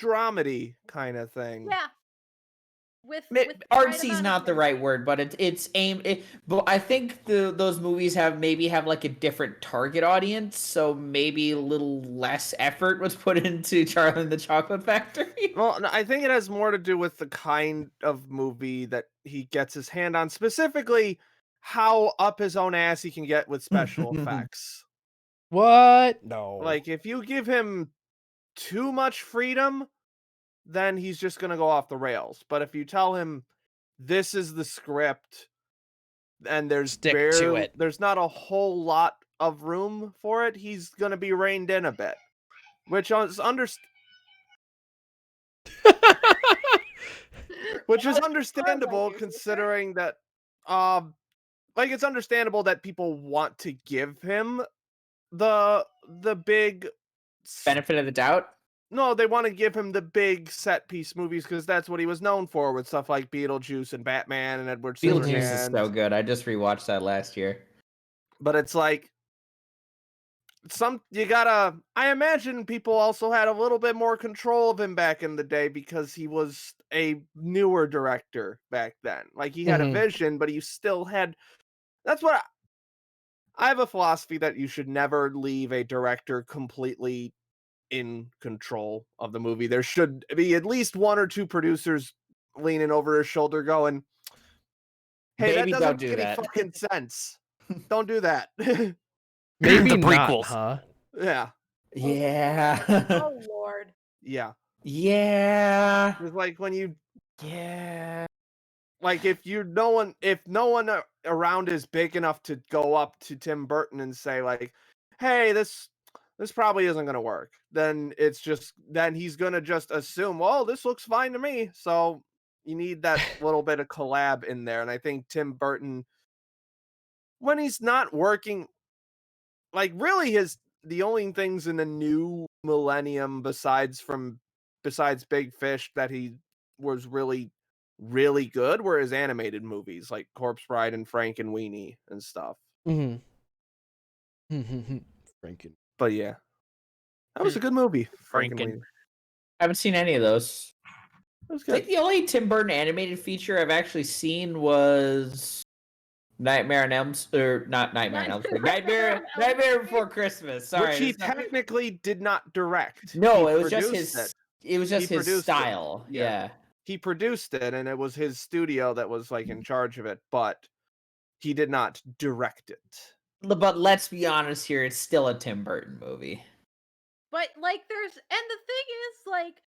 dramedy kind of thing. yeah, with the right artsy's amount of not the humor. right word, but it's aimed. But I think those movies have like a different target audience, so maybe a little less effort was put into Charlie and the Chocolate Factory. Well, I think it has more to do with the kind of movie that he gets his hand on, specifically how up his own ass he can get with special effects. What? No. Like, if you give him too much freedom, then he's just going to go off the rails. But if you tell him this is the script and Stick to it. there's not a whole lot of room for it, he's going to be reined in a bit, which is which is understandable considering that like it's understandable that people want to give him the big Benefit of the doubt. no, they want to give him the big set piece movies because that's what he was known for with stuff like Beetlejuice and Batman and Edward Beetlejuice is Scissorhands. so good. I just rewatched that last year. But it's like I imagine people also had a little bit more control of him back in the day because he was a newer director back then. Like he had a vision, but he still had that's what I have a philosophy that you should never leave a director completely in control of the movie. There should be at least one or two producers leaning over his shoulder going, "Hey, Maybe that don't doesn't do make any that." fucking sense. Don't do that." Maybe The not, prequels. huh? Yeah. Yeah. Oh Lord. Yeah. Yeah. It's like when you Yeah. like if no one around is big enough to go up to Tim Burton and say like, "Hey, this probably isn't going to work." Then he's going to just assume, "Well, this looks fine to me." So you need that little bit of collab in there, and I think Tim Burton, when he's not working, like really the only things in the new millennium besides Big Fish that he was really really good were his animated movies like Corpse Bride and Frank and Weenie and stuff. Mm-hmm. Franken. But yeah, that was a good movie. Frank and Franken. Weenie. I haven't seen any of those. It was I think good. the only Tim Burton animated feature I've actually seen was Nightmare on Elm or not Nightmare on Elm Street. Nightmare Before Christmas. Sorry. Which he it's not- technically did not direct. No, He it was just produced his it. it was just He his produced it. style. Yeah. Yeah. He produced it, and it was his studio that was like in charge of it, but he did not direct it. But let's be honest here, it's still a Tim Burton movie. But like and the thing is like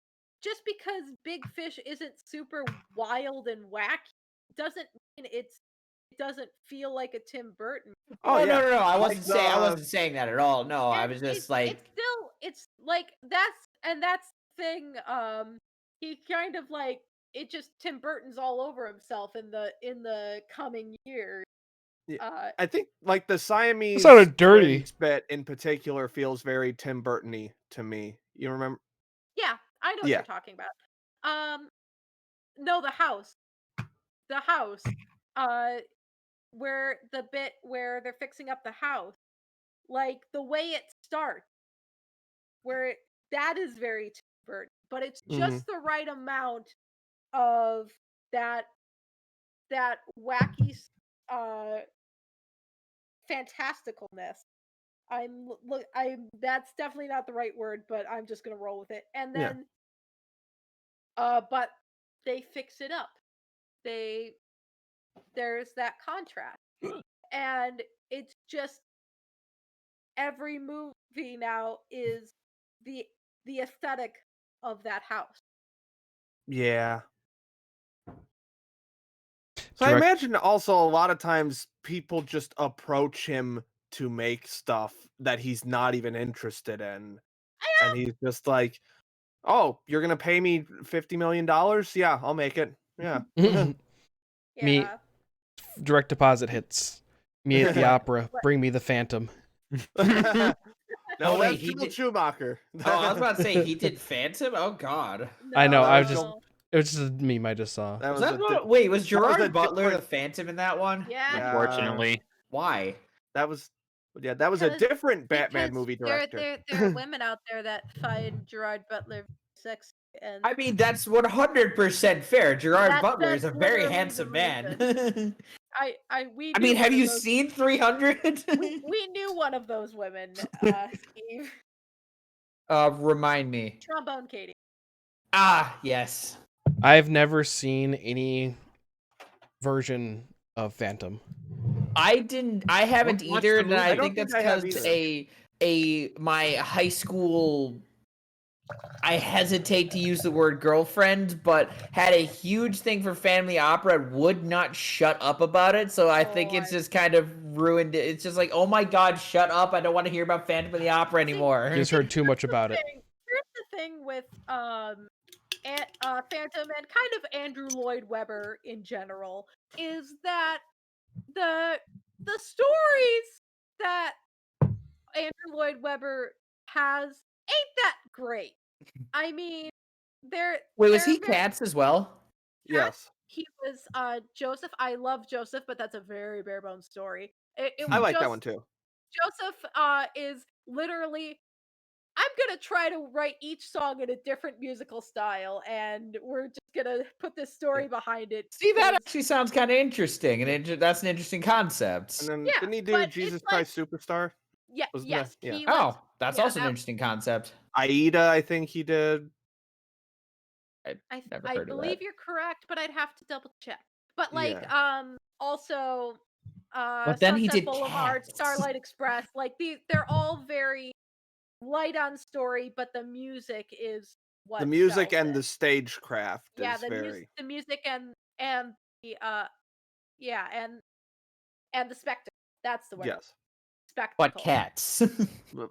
just because Big Fish isn't super wild and wacky doesn't mean it doesn't feel like a Tim Burton. Oh, no, yeah. no. I Like wasn't saying that at all. No, I And was just like it's like that's the thing. He kind of like it just Tim Burton's all over himself in the coming years. Yeah. I think like the Siamese sounded dirty. twins bit in particular feels very Tim Burton-y to me. You remember? Yeah, I know what Yeah. you're talking about. No, the house. the house, where the bit where they're fixing up the house, like the way it starts, that is very Tim Burton, but it's just the right amount of that wacky fantasticalness. That's definitely not the right word, but I'm just gonna roll with it. And then but they fix it up. There's that contrast. And it's just every movie now is the aesthetic of that house. Yeah. So I imagine also a lot of times people just approach him to make stuff that he's not even interested in. And he's just like, "Oh, you're going to pay me $50 million? Yeah, I'll make it." Yeah. Me, Yeah. direct deposit hits. Me at the opera. Bring me the Phantom. No, Oh, wait, that's he Joel did- Schumacher. Oh, I was about to say he did Phantom. Oh God. I know. that I was was just. It was just a meme I just saw. That Was was that a what, wait, was a Gerard Butler the different- Phantom in that one? Yeah. Unfortunately. Why? that was a different Batman Because movie director. There are women out there that find Gerard Butler sexy, and I mean, that's 100% fair. Gerard Butler is a that's very literally handsome the man. reason. I mean, have you seen 300? We knew one of those women, Steve. Remind me. Trombone Katie. Ah, yes. I've never seen any version of Phantom. I haven't Watch either, the and movie. I I don't think that's think I have because either. my high school, I hesitate to use the word girlfriend, but had a huge thing for family opera, would not shut up about it. So I think it's just kind of ruined it. It's just like, oh my God, shut up! I don't want to hear about Phantom of the Opera anymore. You just heard too much about it. Here's the thing with Phantom and kind of Andrew Lloyd Webber in general is that the stories that Andrew Lloyd Webber has ain't that great. I mean, Wait, was they're he very- Cats as well? Yes. He was Joseph. I love Joseph, but that's a very bare bones story. I like that one too. Joseph is literally, I'm gonna try to write each song in a different musical style, and we're just gonna put this story behind it. See, that 'cause- actually sounds kind of interesting, and that's an interesting concept. And then Yeah, didn't he do but Jesus it's like- Christ Superstar? Yeah, Wasn't yes, that- yeah. he was. Oh, that's yeah, also an that- interesting concept. Aida, I think he did. Never I heard of believe that. you're correct, but I'd have to double check. But like, Yeah. also, But then he Sunset did Boulevard, Cats. Starlight Express, like they're all very light on story, but the music is what The music sells and it. the stagecraft Yeah, is very the music and the yeah, and the spectacle. That's the word. yes. Spectacle. But Cats.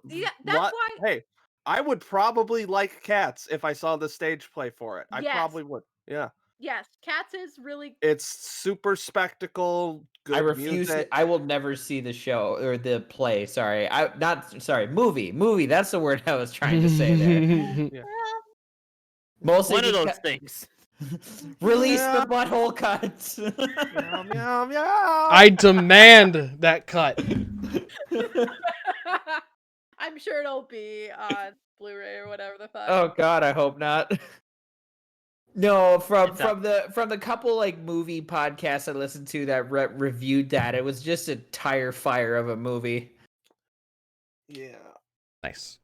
Yeah, that's What? why. Hey, I would probably like Cats if I saw the stage play for it. I Yes. probably would. Yeah. Yes, Cats is really It's super spectacle, good I refuse. music. I will never see the show or the play. Sorry, movie. Movie. That's the word I was trying to say there. Mostly One of those because- things. Release Yeah. the butthole cuts. Meow, meow, meow. I demand that cut. I'm sure it'll be on Blu-ray or whatever the fuck. Oh God, I hope not. No, from It's out. the couple like movie podcasts I listened to that reviewed that, it was just a tire fire of a movie. Yeah. Nice.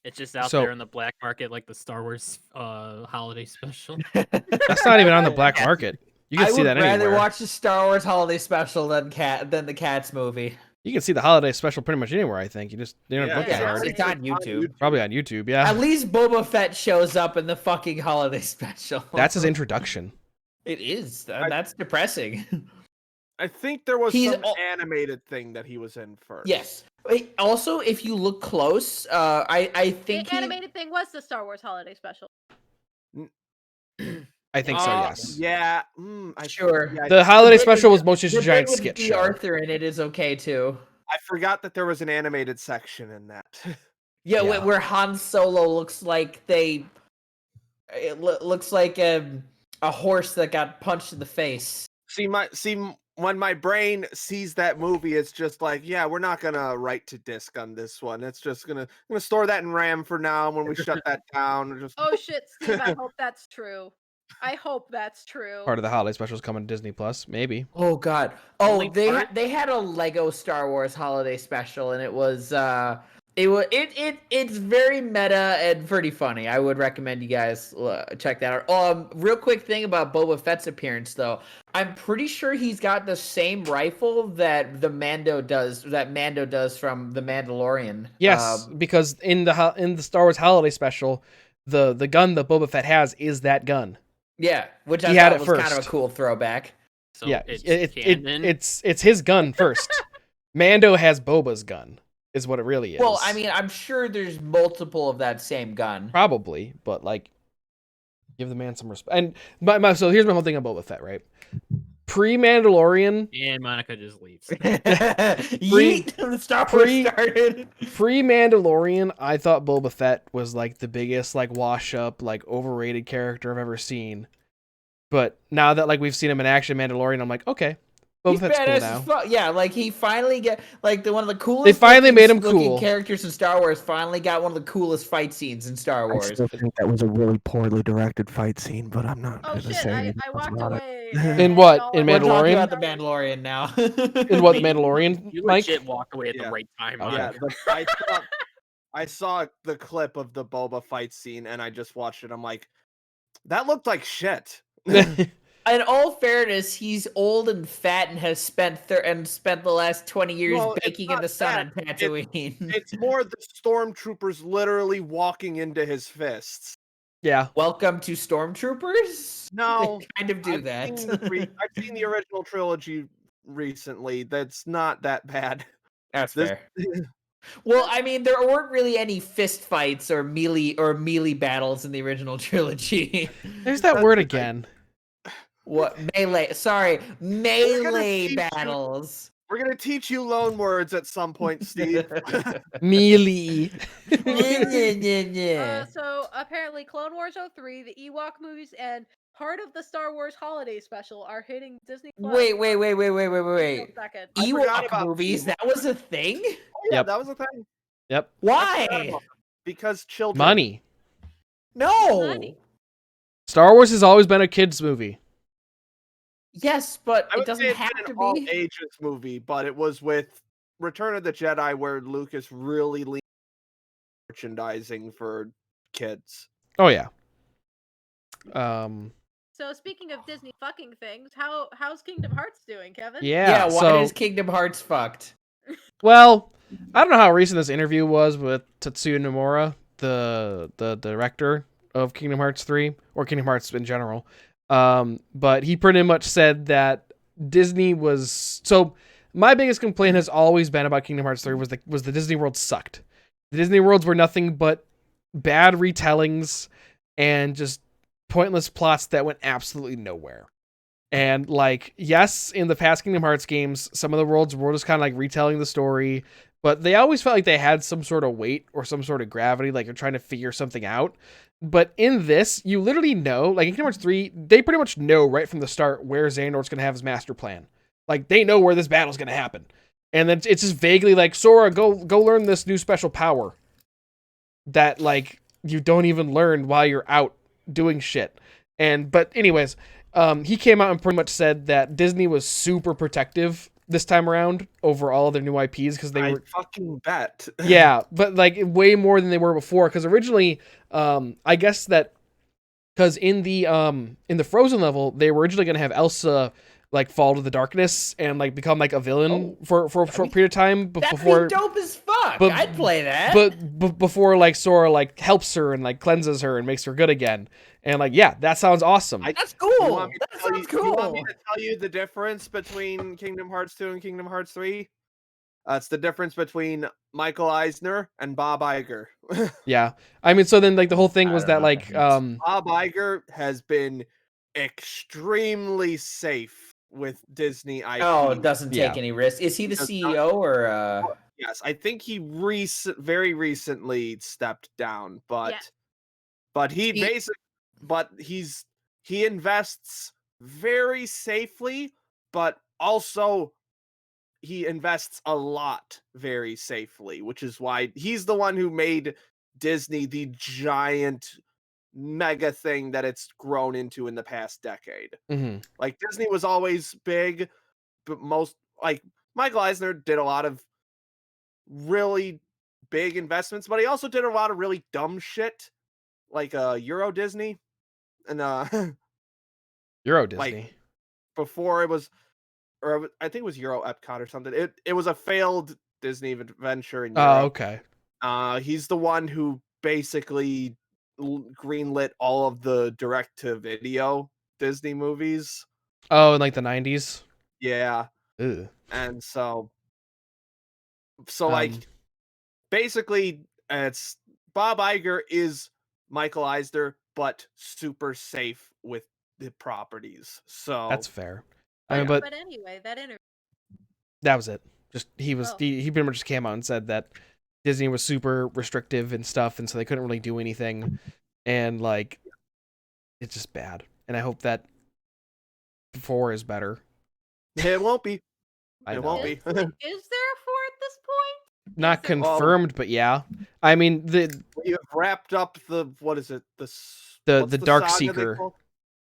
It's just out So- there in the black market, like the Star Wars holiday special. That's not even on the black market. You can I see would that rather anywhere. watch the Star Wars holiday special than the Cats movie. You can see the holiday special pretty much anywhere. I think you don't Yeah, look yeah, that hard. It's on YouTube. Probably on YouTube. Yeah, At least Boba Fett shows up in the fucking holiday special. that's his introduction. It is. That's depressing. I think there was He's some al- animated thing that he was in first. Yes. Wait, also, if you look close, I think The animated thing was the Star Wars holiday special. I think so. Uh, Yes. Yeah. Sure. Yeah, The holiday bit special with- was mostly just a the giant bit with skit B. show. Arthur in it is okay too. I forgot that there was an animated section in that. Yeah, Yeah. where Han Solo looks like looks like a horse that got punched in the face. When my brain sees that movie, it's just like, yeah, we're not gonna write to disk on this one. It's just gonna store that in RAM for now. When we shut that down, just Oh shit, Steve! I hope that's true. I hope that's true. Part of the holiday specials coming to Disney Plus, maybe. Oh God! Only Oh, they part- they had a Lego Star Wars holiday special, and it's very meta and pretty funny. I would recommend you guys check that out. Real quick thing about Boba Fett's appearance, though. I'm pretty sure he's got the same rifle that Mando does from the Mandalorian. Yes, because in the Star Wars holiday special, the gun that Boba Fett has is that gun. Yeah, which I He had thought it was kind of a first. cool throwback. So yeah, it's canon. it's his gun first. Mando has Boba's gun, is what it really is. Well, I mean, I'm sure there's multiple of that same gun. Probably, but like, give the man some respect. And so here's my whole thing on Boba Fett, right? Pre-Mandalorian, and Monica just leaves. Yeet! The Star Wars started. Pre-Mandalorian, I thought Boba Fett was like the biggest like wash-up, like overrated character I've ever seen. But now that like we've seen him in action, Mandalorian, I'm like, okay, Boba Fett's cool now. As fuck. Yeah, like he finally get like one of the coolest. They finally made him looking cool. Characters in Star Wars finally got one of the coolest fight scenes in Star Wars. I still think that was a really poorly directed fight scene, but I'm not Oh gonna shit! say I anything walked about it. away. In what? y'all In are- We're talking Mandalorian? about the Mandalorian now. In what, the Mandalorian, You Mike? legit walked away at Yeah. the right time. Okay. Yeah, I saw the clip of the Boba fight scene, and I just watched it. I'm like, that looked like shit. In all fairness, he's old and fat and has spent the last 20 years No, it's baking in not the sun on that. Tatooine. It's more the stormtroopers literally walking into his fists. Yeah. Welcome to Stormtroopers. No, They kind of do that. I've seen the original trilogy recently. That's not that bad. That's This- fair. Well, I mean, there weren't really any fist fights or melee battles in the original trilogy. There's that That's word the again. What melee? Sorry, melee teach you- battles. We're gonna teach you loan words at some point, Steve. Melee. Yeah. So apparently, Clone Wars 03, the Ewok movies, and part of the Star Wars holiday special are hitting Disney Plus. Wait. April 2nd. I forgot Ewok about movies? Ewoks. That was a thing? Oh, yeah, Yep. that was a thing. Yep. Why? Because children. Money. No. Money. Star Wars has always been a kids movie. Yes, but I it would say doesn't it's have been to an all be. ages movie, but it was with Return of the Jedi where Lucas really leaned merchandising for kids. Oh yeah. So speaking of Disney fucking things, how's Kingdom Hearts doing, Kevin? Yeah. Why So is Kingdom Hearts fucked? well, I don't know how recent this interview was with Tetsuya Nomura, the director of Kingdom Hearts 3 or Kingdom Hearts in general. But he pretty much said that Disney was so. My biggest complaint has always been about Kingdom Hearts 3 was the Disney World sucked. The Disney Worlds were nothing but bad retellings and just pointless plots that went absolutely nowhere. And like, yes, in the past Kingdom Hearts games, some of the worlds were just kind of like retelling the story, but they always felt like they had some sort of weight or some sort of gravity, like they're trying to figure something out. But in this, you literally know, like in Kingdom Hearts 3, they pretty much know right from the start where Xehanort's going to have his master plan. Like, they know where this battle's going to happen. And then it's just vaguely like, Sora, go learn this new special power that, like, you don't even learn while you're out doing shit. But anyways, he came out and pretty much said that Disney was super protective this time around over all of their new IPs because they were fucking bet. yeah, but like way more than they were before. Because originally, I guess that because in the Frozen level, they were originally gonna have Elsa like fall to the darkness and like become like a villain for a short period of time, but That'd before be dope as fuck. but- I'd play that. but before like Sora like helps her and like cleanses her and makes her good again. And like, yeah, that sounds awesome. That's You cool. want me to That tell sounds you want me cool. to tell you the difference between Kingdom Hearts 2 and Kingdom Hearts 3? It's the difference between Michael Eisner and Bob Iger. Yeah, I mean, so then like the whole thing I was don't that know like what that Bob Iger has been extremely safe with Disney IP. Oh, it doesn't Yeah. take any risk. Is he the Does CEO or Yes, I think he very recently stepped down, but Yeah. but he He- he invests very safely, but also he invests a lot very safely, which is why he's the one who made Disney the giant mega thing that it's grown into in the past decade. Mm-hmm. Like Disney was always big, but Michael Eisner did a lot of really big investments, but he also did a lot of really dumb shit, like Euro Disney, and Euro like Disney. before it was, or I think it was Euro Epcot or something. It was a failed Disney adventure in Oh, Europe. okay. He's the one who basically greenlit all of the direct-to-video Disney movies. Oh, in like the 90s. Yeah, Ugh. and so like basically it's Bob Iger is Michael Eisner, but super safe with the properties. So That's fair. I Oh, mean, yeah. but anyway, that interview. that was it. Just he Oh. pretty much just came out and said that Disney was super restrictive and stuff, and so they couldn't really do anything, and like it's just bad. And I hope that 4 is better. it won't be. I It know. won't be. Is there a 4 at this point? Not Is there- confirmed, but yeah. I mean We have wrapped up the what is it? the what's Dark saga they Seeker. call?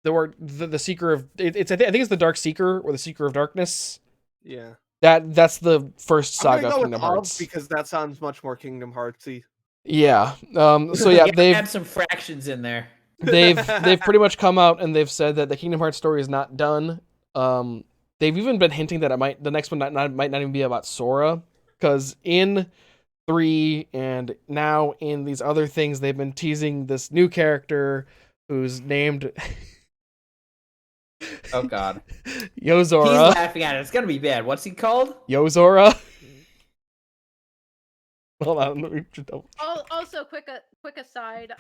The Seeker of it's I think it's the Dark Seeker or the Seeker of Darkness. Yeah. That's the first saga I'm of gonna go Kingdom with of Hearts. because that sounds much more Kingdom Heartsy. Yeah. So yeah, they've add some fractions in there. they've pretty much come out and they've said that the Kingdom Hearts story is not done. They've even been hinting that the next one might not even be about Sora, because in 3 and now in these other things they've been teasing this new character who's named Oh God. Yozora. He's laughing at it. It's gonna be bad. What's he called? Yozora. Hold on, let me just double. Also, quick aside.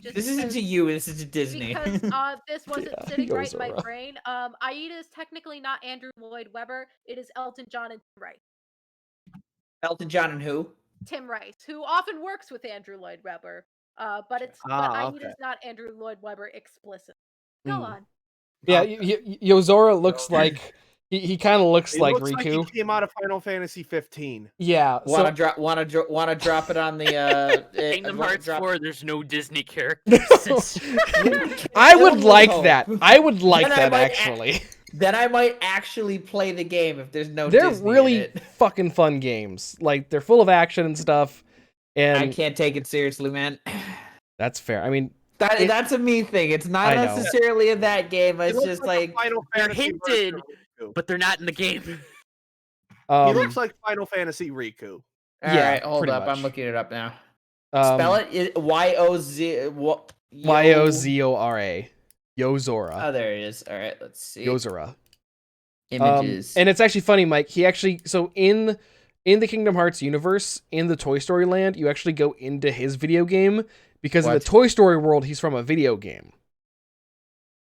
Just This isn't because- to you. This is to Disney. Because this wasn't Yeah, sitting right in my Yozora. brain. Aida is technically not Andrew Lloyd Webber. It is Elton John and Tim Rice. Elton John and who? Tim Rice, who often works with Andrew Lloyd Webber. But Ah, Aida okay. is not Andrew Lloyd Webber explicit. Go Mm. on. Yeah, Okay. Yozora looks like he kind of looks He like looks like he Riku. came out of Final Fantasy 15. Yeah, Wanna so drop it on the Kingdom wanna Hearts drop- 4, there's no Disney characters. I would like hope. that. I would like Then I that might actually. Then I might actually play the game if there's no They're Disney in really it. fucking fun games. Like they're full of action and stuff. I And can't take it seriously, man. that's fair. I mean, That's a me thing. It's not I know. necessarily in that game. He It's looks just a like Final They're Fantasy hinted, version of Riku. but they're not in the game. He looks like Final Fantasy Riku. all Yeah, right, hold pretty up. much. I'm looking it up now. Spell it YOZORA. Yozora. Oh, there it is. All right, let's see. Yozora. Images. And it's actually funny, Mike. He actually in the Kingdom Hearts universe, in the Toy Story land, you actually go into his video game because in What? the Toy Story world, he's from a video game.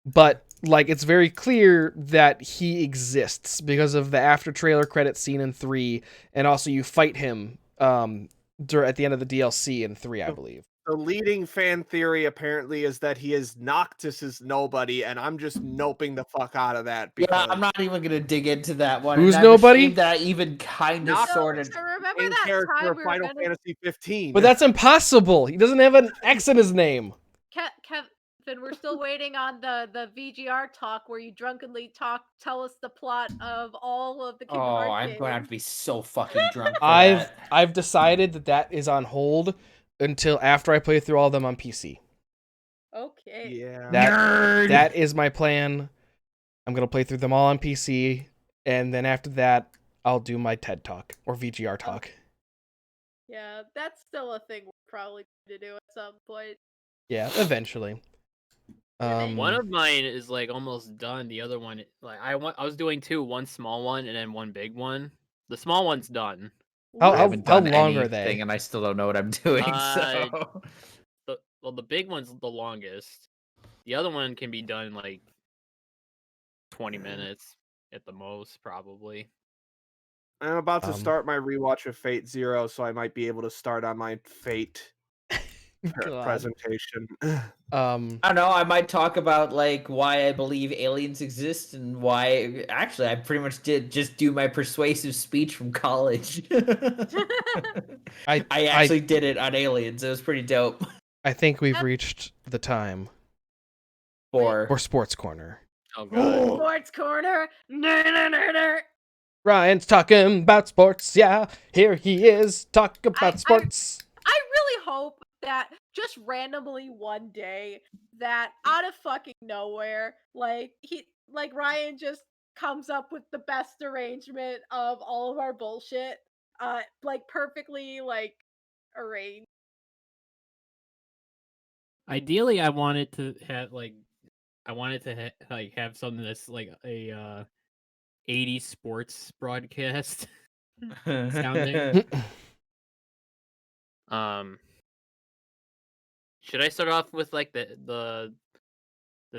But like, it's very clear that he exists because of the after trailer credit scene in 3, and also you fight him at the end of the DLC in 3, I believe. The leading fan theory apparently is that he is Noctis's nobody, and I'm just noping the fuck out of that because yeah, I'm not even gonna dig into that one. Who's and I'm nobody? ashamed that I even kind of Not- sort of. So remember main that character time of we were Final gonna Fantasy 15. But that's impossible. He doesn't have an X in his name. Kevin, we're still waiting on the VGR talk where you drunkenly tell us the plot of all of the Kingdom Oh, Hearts I'm games. gonna have to be so fucking drunk. For that. I've decided that is on hold until after I play through all of them on PC. Okay. Yeah. That is my plan. I'm gonna play through them all on PC, and then after that, I'll do my TED Talk or VGR Talk. Yeah, that's still a thing we're probably going to do at some point. Yeah, eventually. One of mine is like almost done. The other one, like I was doing 2, one small one and then one big one. The small one's done. How- I how- haven't how done long are they? anything, and I still don't know what I'm doing. So The big one's the longest. The other one can be done in like 20 minutes at the most, probably. I'm about to Um, start my rewatch of Fate Zero, so I might be able to start on my Fate God. presentation. Um, I don't know. I might talk about like why I believe aliens exist and why. Actually, I pretty much did just do my persuasive speech from college. I I actually did it on aliens. It was pretty dope. I think we've reached the time For for Sports Corner. Oh god. Sports corner. No. Ryan's talking about sports. Yeah, here he is talking about sports. I really hope that just randomly one day that out of fucking nowhere, like Ryan just comes up with the best arrangement of all of our bullshit, like perfectly like arranged. Ideally, I wanted to have have something that's like a 80s sports broadcast sounding. Um, should I start off with like the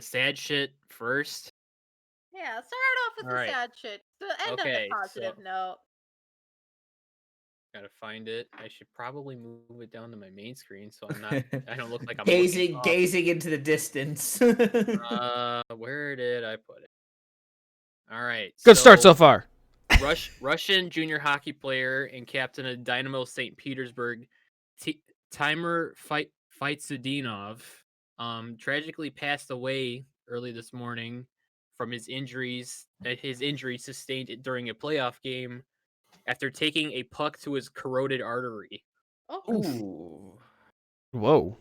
sad shit first? Yeah, start off with All the right. sad shit. So end on Okay, a positive so note. gotta find it. I should probably move it down to my main screen so I don't look like I'm looking up. gazing into the distance. Where did I put it? All right. Good start so far. Russian junior hockey player and captain of Dynamo St. Petersburg, Timur Fightsudinov, tragically passed away early this morning from his injuries sustained during a playoff game after taking a puck to his carotid artery. Oh, Ooh. Whoa.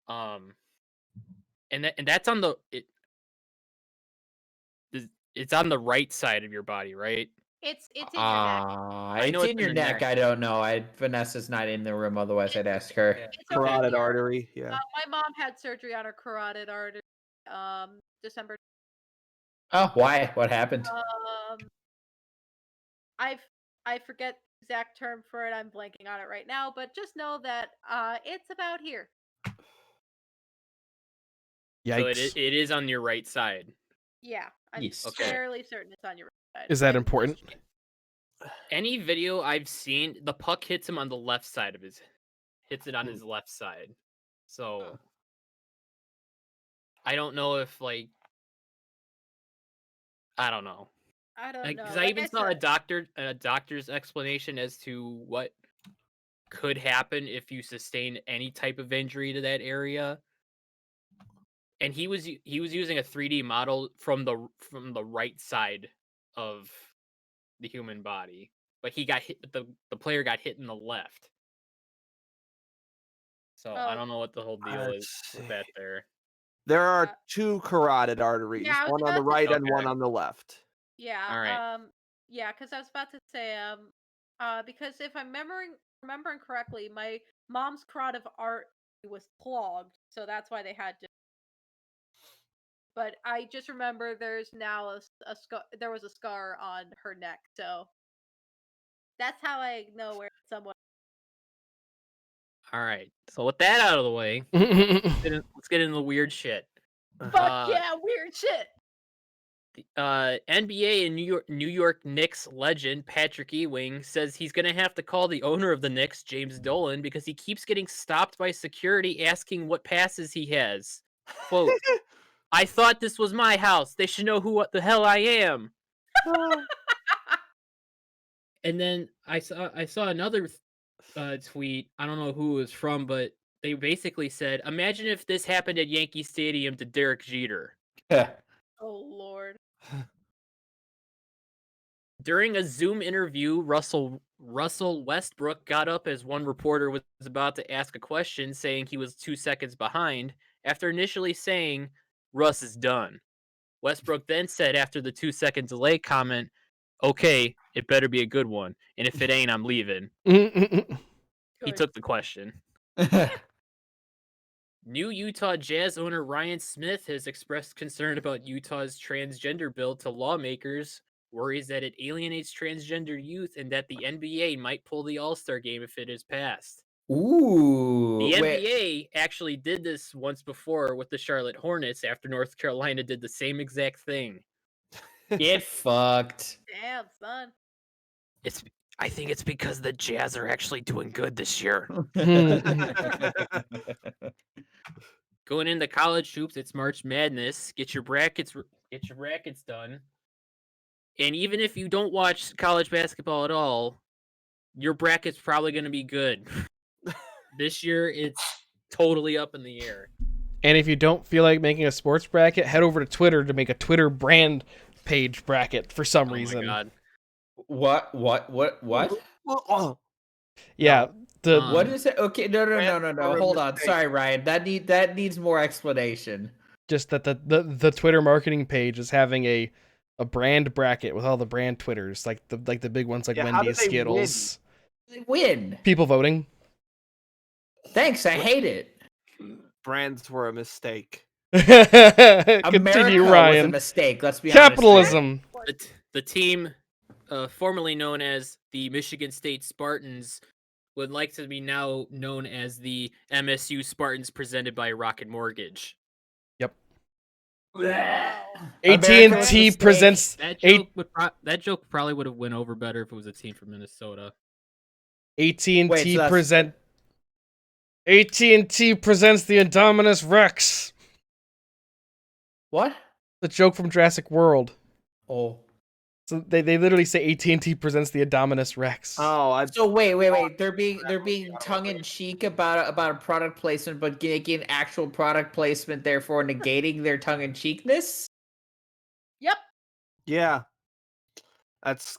And that's on it's on the right side of your body, right? it's in your neck. I know It's it's in in your the neck. neck. I don't know. Vanessa's not in the room. Otherwise, I'd ask her. It's over Carotid here. artery. Yeah. My mom had surgery on her carotid artery. December. Oh, why? What happened? I've I forget the exact term for it. I'm blanking on it right now, but just know that it's about here. So Yikes. it is on your right side. Yeah, I'm Yes. Okay. fairly certain it's on your right side. Is that important? Any video I've seen, the puck hits him on the left side of hits it on his left side. So I don't know if like I don't know. I don't know. Because I Like even I saw said, a doctor's explanation as to what could happen if you sustain any type of injury to that area. And he was using a 3D model from the right side of the human body, but he got hit. The player got hit in the left. So I Oh. don't know what the whole deal is Let's with see. that there. There are two carotid arteries, Yeah, I was one on the about to right say- and one Okay. on the left. yeah, All right. yeah, because I was about to say, because if I'm remembering correctly, my mom's carotid artery was clogged, so that's why they had to. But I just remember there's now a scar. There was a scar on her neck, so that's how I know where someone. All right. So with that out of the way, let's get into the weird shit. Fuck yeah, weird shit. NBA and New York Knicks legend Patrick Ewing says he's gonna have to call the owner of the Knicks, James Dolan, because he keeps getting stopped by security asking what passes he has. Quote, I thought this was my house. They should know what the hell I am. And then I saw another tweet. I don't know who it was from, but they basically said, imagine if this happened at Yankee Stadium to Derek Jeter. Oh Lord. During a Zoom interview, Russell Westbrook got up as one reporter was about to ask a question, saying he was 2 seconds behind, after initially saying, Russ is done. Westbrook then said after the 2-second delay comment, okay, it better be a good one, and if it ain't, I'm leaving. He took the question. New Utah Jazz owner Ryan Smith has expressed concern about Utah's transgender bill to lawmakers, worries that it alienates transgender youth and that the NBA might pull the All-Star game if it is passed. Ooh. The wait. NBA actually did this once before with the Charlotte Hornets after North Carolina did the same exact thing. Get fucked. Damn, son. I think it's because the Jazz are actually doing good this year. Going into college hoops, it's March Madness. Get your brackets done. And even if you don't watch college basketball at all, your bracket's probably going to be good. This year, it's totally up in the air. And if you don't feel like making a sports bracket, head over to Twitter to make a Twitter brand page bracket for some reason. My God. What? Yeah, What is it? Okay, no. Brand Hold on. mistake. Sorry, Ryan. That needs more explanation. just that the Twitter marketing page is having a brand bracket with all the brand Twitters, like the big ones like Yeah, how do Wendy's, they Skittles. They win. People voting. Thanks. I hate it. Brands were a mistake. Continue, America was a Ryan. mistake. Let's be honest. Capitalism. The team, formerly known as the Michigan State Spartans, would like to be now known as the MSU Spartans, presented by Rocket Mortgage. Yep. America was AT&T a mistake. presents That joke probably would have went over better if it was a team from Minnesota. AT&T Wait, so that's- present AT&T presents the Indominus Rex. What? The joke from Jurassic World. Oh. So they literally say AT&T presents the Indominus Rex. Oh, So wait. They're being tongue in cheek about a product placement, but making actual product placement, therefore negating their tongue in cheekness. Yep. yeah. That's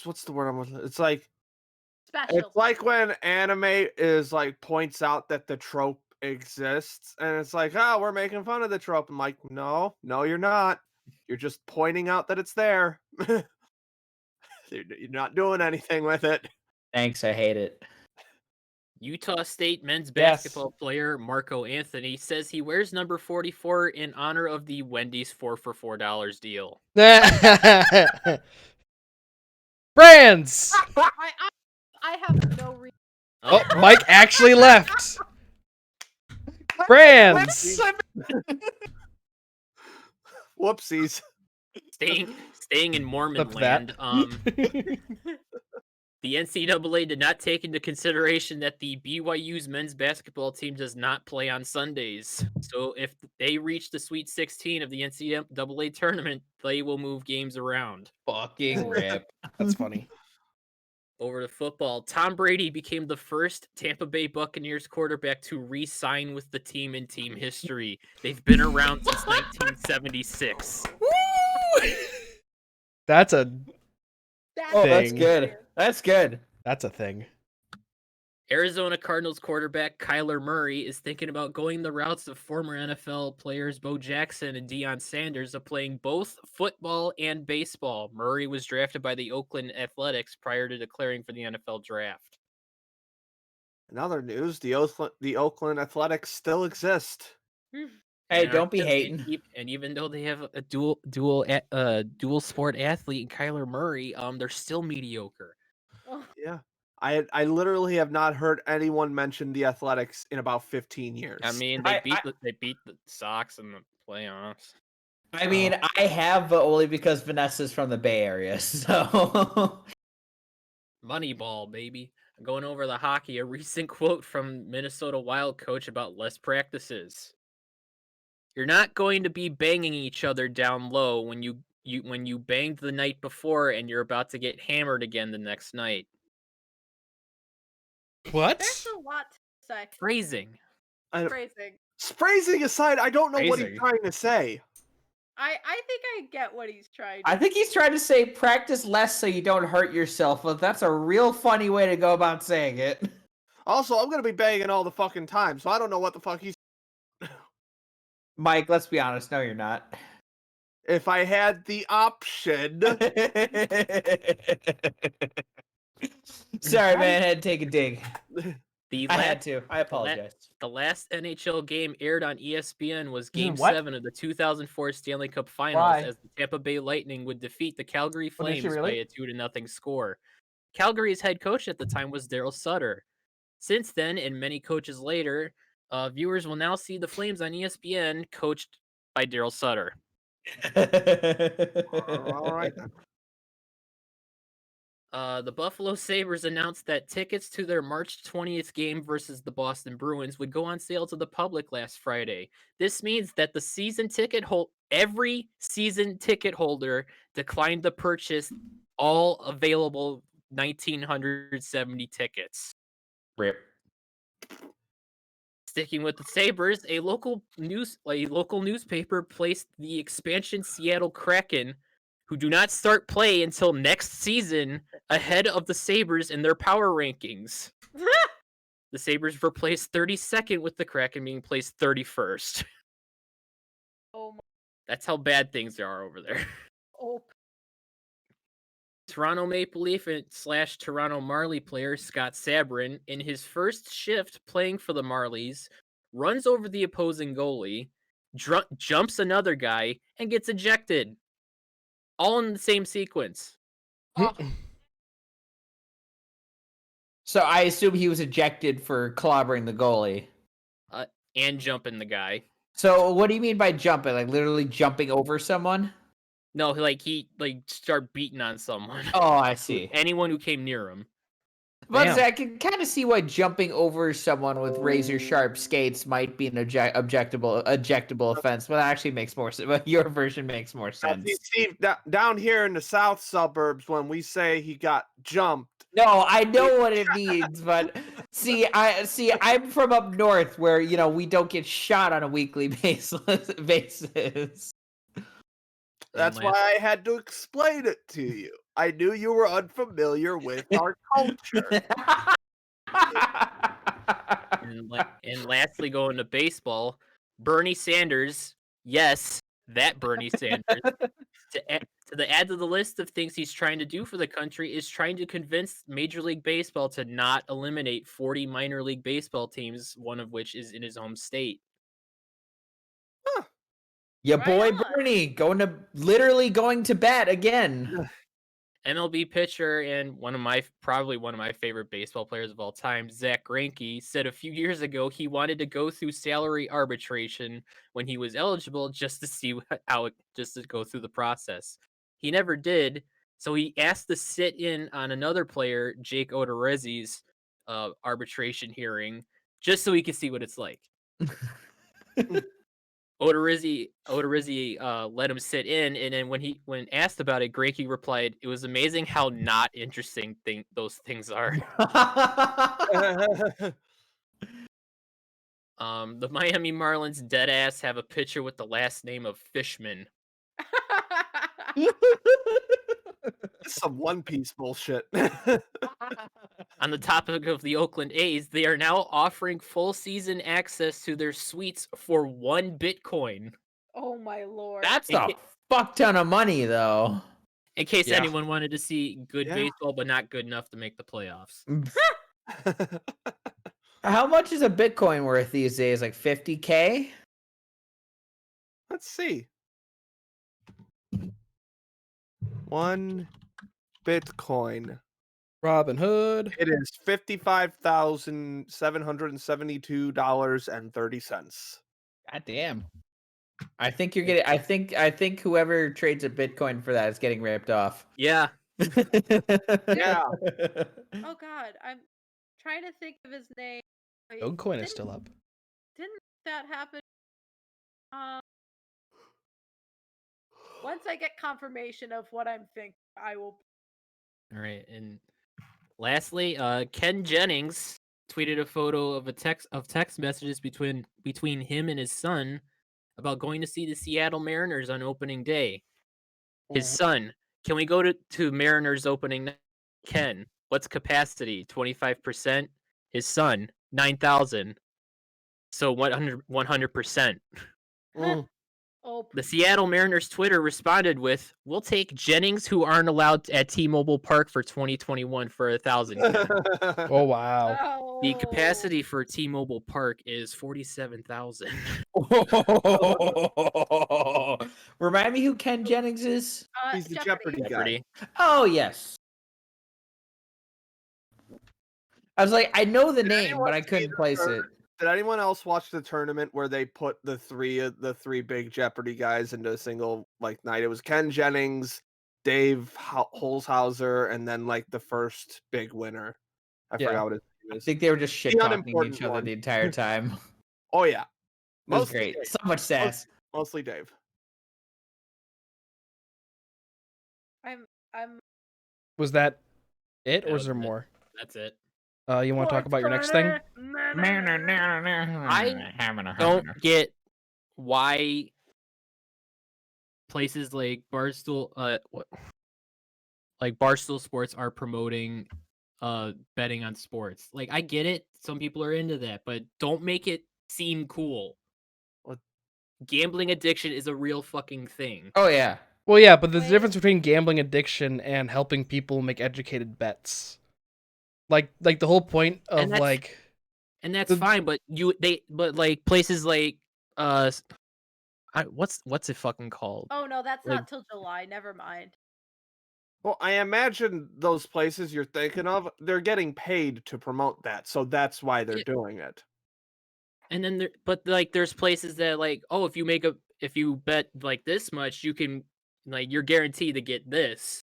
what's the word I'm looking? It's like Special. when anime is like points out that the trope exists, and it's like, oh, we're making fun of the trope. I'm like, no, you're not. You're just pointing out that it's there. You're not doing anything with it. Thanks. I hate it. Utah State men's Yes. basketball player Marco Anthony says he wears number 44 in honor of the Wendy's 4 for $4 deal. Brands. I have no reason. Oh, Mike actually left. Brands. Whoopsies. Staying in Mormon Clip that. land. The NCAA did not take into consideration that the BYU's men's basketball team does not play on Sundays. So if they reach the Sweet 16 of the NCAA tournament, they will move games around. Fucking rip. That's funny. Over to football. Tom Brady became the first Tampa Bay Buccaneers quarterback to re-sign with the team in team history. They've been around since 1976. That's a Oh, that's Thing. good. That's good. That's a thing. Arizona Cardinals quarterback Kyler Murray is thinking about going the routes of former NFL players Bo Jackson and Deion Sanders of playing both football and baseball. Murray was drafted by the Oakland Athletics prior to declaring for the NFL draft. In other news, the Oakland Athletics still exist. Hey, And don't be and hating. And even though they have a dual sport athlete in Kyler Murray, they're still mediocre. Oh, Yeah. I literally have not heard anyone mention the Athletics in about 15 years. I mean, they beat the Sox in the playoffs. I mean, I have, but only because Vanessa's from the Bay Area, so. Moneyball, baby. Going over the hockey, a recent quote from Minnesota Wild coach about less practices. You're not going to be banging each other down low when you banged the night before and you're about to get hammered again the next night. What? there's a lot to say. Phrasing. Phrasing. Phrasing aside, I don't know what he's Phrasing. trying to say. I think I get what he's trying to I think he's trying to say practice less so you don't hurt yourself, but that's a real funny way to go about saying it. Also, I'm gonna be banging all the fucking time, so I don't know what the fuck he's. Mike, let's be honest. No, you're not. If I had the option, Sorry, man. I had to take a dig. The I last, had to. I apologize. the last NHL game aired on ESPN was Game What? 7 of the 2004 Stanley Cup Finals, Why? as the Tampa Bay Lightning would defeat the Calgary Oh, did she Flames by really? a 2-0 score. Calgary's head coach at the time was Daryl Sutter. Since then, and many coaches later, viewers will now see the Flames on ESPN, coached by Daryl Sutter. all right. The Buffalo Sabres announced that tickets to their March 20th game versus the Boston Bruins would go on sale to the public last Friday. This means that every season ticket holder declined to purchase all available 1,970 tickets. Rip. Sticking with the Sabres, a local newspaper placed the expansion Seattle Kraken, who do not start play until next season, ahead of the Sabres in their power rankings. The Sabres were placed 32nd, with the Kraken being placed 31st. Oh my. That's how bad things are over there. Oh. Toronto Maple Leaf / Toronto Marley player Scott Sabrin, in his first shift playing for the Marlies, runs over the opposing goalie, jumps another guy, and gets ejected. All in the same sequence. Oh. So I assume he was ejected for clobbering the goalie. And jumping the guy. So what do you mean by jumping? Like literally jumping over someone? No, he start beating on someone. Oh, I see. Anyone who came near him. But Damn. I can kind of see why jumping over someone with razor sharp skates might be an ejectable offense, but that actually makes more sense. But your version makes more sense. Steve, down here in the south suburbs, when we say he got jumped, No, I know what it means, but I'm from up north where we don't get shot on a weekly basis. that's why I had to explain it to you. I knew you were unfamiliar with our culture. And lastly, going to baseball, Bernie Sanders, yes, that Bernie Sanders, to add to the list of things he's trying to do for the country, is trying to convince Major League Baseball to not eliminate 40 minor league baseball teams, one of which is in his home state. Your Right boy on. Bernie literally going to bat again. MLB pitcher and probably one of my favorite baseball players of all time, Zach Greinke, said a few years ago he wanted to go through salary arbitration when he was eligible just to see just to go through the process. He never did, so he asked to sit in on another player, Jake Odorizzi's arbitration hearing, just so he could see what it's like. Odorizzi let him sit in, and then when asked about it, Greinke replied, "It was amazing how not interesting those things are." The Miami Marlins deadass have a pitcher with the last name of Fishman. Some One Piece bullshit. On the topic of the Oakland A's, they are now offering full season access to their suites for 1 Bitcoin. Oh my lord. That's a fuck ton of money, though. In case Yeah. anyone wanted to see good Yeah. baseball, but not good enough to make the playoffs. How much is a Bitcoin worth these days? Like 50K? Let's see. 1 Bitcoin. Robin Hood. It is $55,772.30. God damn. I think you're getting. I think whoever trades a Bitcoin for that is getting ripped off. Yeah. Yeah. Oh god, I'm trying to think of his name. Wait, Dogecoin is still up. Didn't that happen? Once I get confirmation of what I'm thinking, I will. All right, and lastly, Ken Jennings tweeted a photo of text messages between him and his son about going to see the Seattle Mariners on opening day. His son, can we go to Mariners opening night? Ken, what's capacity? 25%. His son, 9,000. So 100%. Oh, The Seattle Mariners Twitter responded with, "We'll take Jennings, who aren't allowed at T-Mobile Park for 2021 for 1,000." Oh wow. The capacity for T-Mobile Park is 47,000. Remind me who Ken Jennings is? He's the Jeopardy guy. Jeopardy. Oh yes. I was like, I know the name, anyone but I see couldn't the place third- it. Did anyone else watch the tournament where they put the three big Jeopardy guys into a single night? It was Ken Jennings, Dave Holzhauser, and then like the first big winner. I Yeah. forgot what his name I is. think they were just shit talking unimportant each other one. the entire time. Oh yeah, It was mostly great. Dave. So much sass. Mostly Dave. I'm Was that it, or That was was there it. more? That's it. You want to talk about your next thing? I don't get why places like Barstool, like Barstool Sports are promoting betting on sports. Like, I get it, some people are into that, but don't make it seem cool. What? Gambling addiction is a real fucking thing. Oh yeah. Well, yeah, but there's a Wait. difference between gambling addiction and helping people make educated bets. Like the whole point of And that's- like And that's The- fine, but like places like what's it fucking called? Oh no, that's Like- not till July. Never mind. Well, I imagine those places you're thinking of, they're getting paid to promote that, so that's why they're Yeah. doing it. And then there's places that like, oh, if you bet like this much, you can like you're guaranteed to get this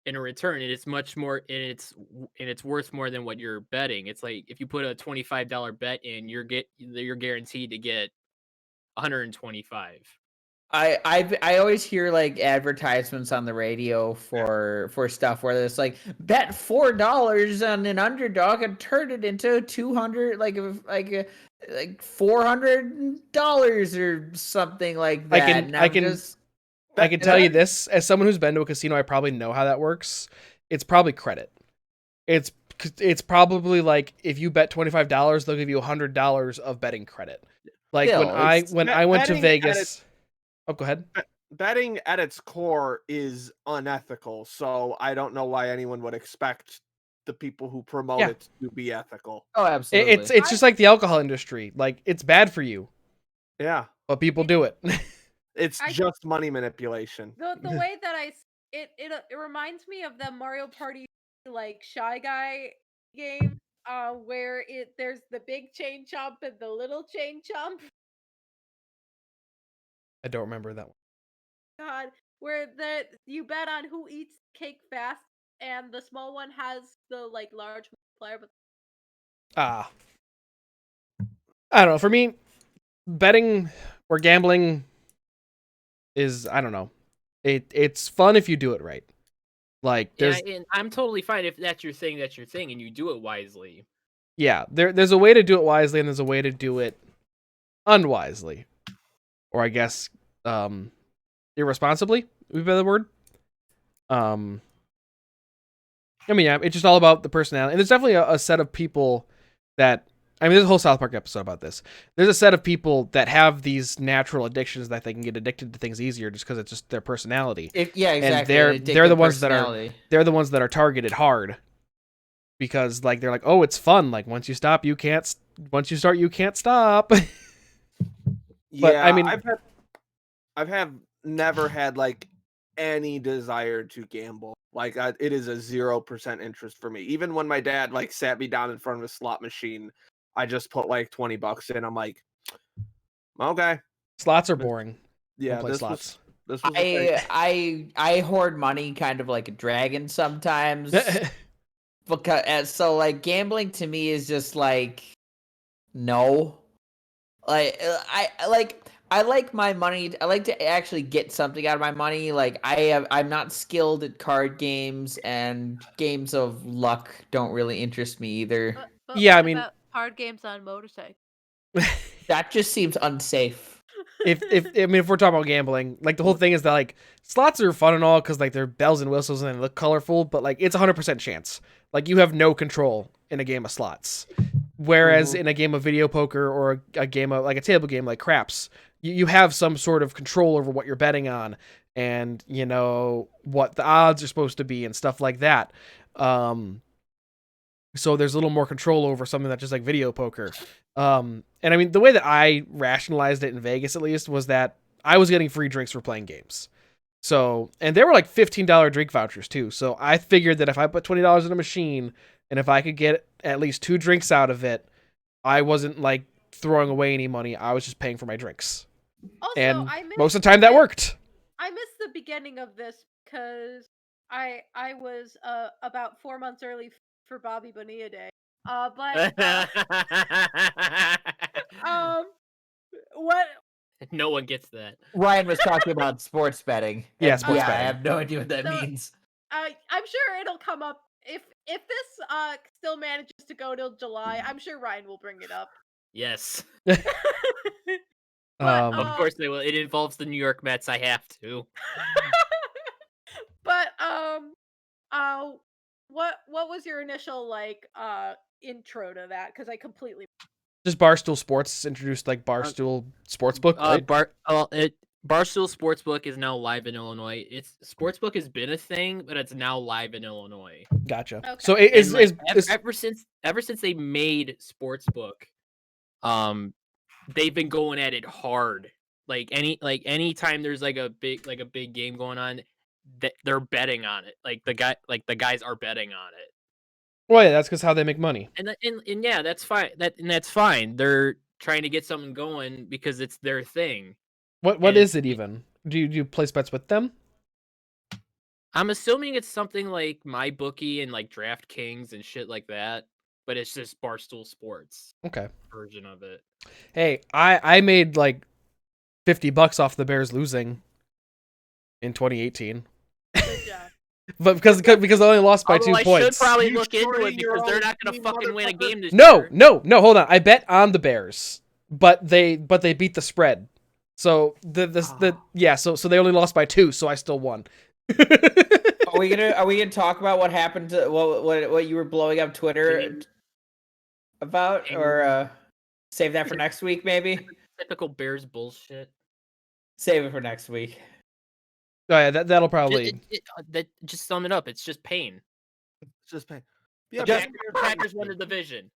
in a return, and it's much more, and it's worth more than what you're betting. It's like if you put a $25 bet in, you're guaranteed to get 125. I always hear like advertisements on the radio for stuff where it's like bet $4 on an underdog and turn it into 200 like $400 or something like that. And I can tell you this, as someone who's been to a casino, I probably know how that works. It's probably credit. It's probably like if you bet $25, they'll give you $100 of betting credit. Like Still, when I went to betting Vegas. Oh, go ahead. Betting at its core is unethical, so I don't know why anyone would expect the people who promote Yeah. it to be ethical. Oh, absolutely. It's just like the alcohol industry. Like it's bad for you, Yeah, but people do it. it's I- just money manipulation. The way that it reminds me of the Mario Party like Shy Guy game, where there's the big chain chomp and the little chain chomp. I don't remember that one. God, where you bet on who eats cake fast, and the small one has the like large multiplier. But Ah. I don't know. For me, betting or gambling is, I don't know. It's fun if you do it right. Like Yeah, there's and I'm totally fine if that's your thing, and you do it wisely. there's a way to do it wisely and there's a way to do it unwisely. Or I guess irresponsibly would be the word. I mean, yeah, it's just all about the personality. And there's definitely a set of people that, I mean, there's a whole South Park episode about this. There's a set of people that have these natural addictions that they can get addicted to things easier just because it's just their personality. Yeah, exactly. And they're the ones personality. they're the ones that are targeted hard because like they're like, oh, it's fun. Like once you stop, you can't. Once you start, you can't stop. But, Yeah, I mean- I've never had like any desire to gamble. Like it is a 0% interest for me. Even when my dad like sat me down in front of a slot machine, I just put like $20 in. I'm like, okay, Slots are boring. yeah, Don't play this slots. was a thing. I hoard money kind of like a dragon sometimes. Because so like gambling to me is just like no. Like I like my money. I like to actually get something out of my money. Like I'm not skilled at card games, and games of luck don't really interest me either. but Yeah, what I mean- about card games on motorcycle? That just seems unsafe. if we're talking about gambling, like the whole thing is that like slots are fun and all because like they're bells and whistles and they look colorful, but like it's 100% chance. Like you have no control in a game of slots. Whereas in a game of video poker or a game of like a table game like craps, you have some sort of control over what you're betting on and you know what the odds are supposed to be and stuff like that. So there's a little more control over something that's just like video poker. And I mean, the way that I rationalized it in Vegas, at least, was that I was getting free drinks for playing games. So, and they were like $15 drink vouchers too. So I figured that if I put $20 in a machine and if I could get at least 2 drinks out of it, I wasn't like throwing away any money. I was just paying for my drinks. Also, And I missed most of the time that worked. I missed the beginning of this because I was about 4 months early for Bobby Bonilla Day. But um, what? No one gets that. Ryan was talking about sports betting. Yeah, and sports I betting. have no idea what that So- means. I'm sure it'll come up if this still manages to go till July. I'm sure Ryan will bring it up. Yes, But of course they will. It involves the New York Mets. I have to. but what was your initial intro to that? Because I completely Just Barstool Sports introduced like Barstool Sportsbook, right? Barstool Sportsbook is now live in Illinois. Sportsbook has been a thing, but it's now live in Illinois. Gotcha. Okay. So And, is like, is ever since they made Sportsbook, they've been going at it hard. Anytime there's like a big game going on, they're betting on it. The guys are betting on it. well, yeah, that's because how they make money. And yeah, that's fine. That's fine. They're trying to get something going because it's their thing. What And is it even? Do you place bets with them? I'm assuming it's something like MyBookie and like DraftKings and shit like that, but it's just Barstool Sports Okay. version of it. Hey, I made like $50 off the Bears losing in 2018, good job. but because they only lost by Although 2 points. should probably You look into shorting it your because they're own not going to team, fucking win a motherfucker. game this No, year. no, hold on. I bet on the Bears, but they beat the spread. So so they only lost by 2, so I still won. Are we gonna talk about what happened to what you were blowing up Twitter about, or save that for next week? Maybe Typical Bears bullshit. save it for next week. Oh yeah, that'll probably. Just sum it up. It's just pain. It's just pain. The Yeah, Just- Packers won the division.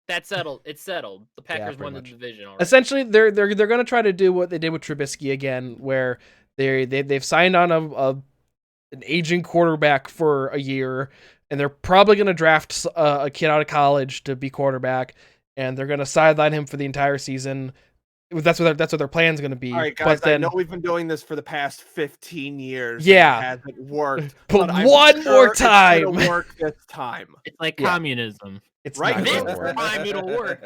That's settled. It's settled. The Packers pretty won the much. division already. Essentially, they're gonna try to do what they did with Trubisky again, where they've signed on an aging quarterback for a year, and they're probably gonna draft a kid out of college to be quarterback, and they're gonna sideline him for the entire season. That's what their plan's gonna be. All right, guys. But then, I know we've been doing this for the past 15 years. Yeah. and it hasn't worked. But I'm one sure more it's gonna time. work this time. It's like Yeah. communism. it's Right, not This gonna work. time it'll work.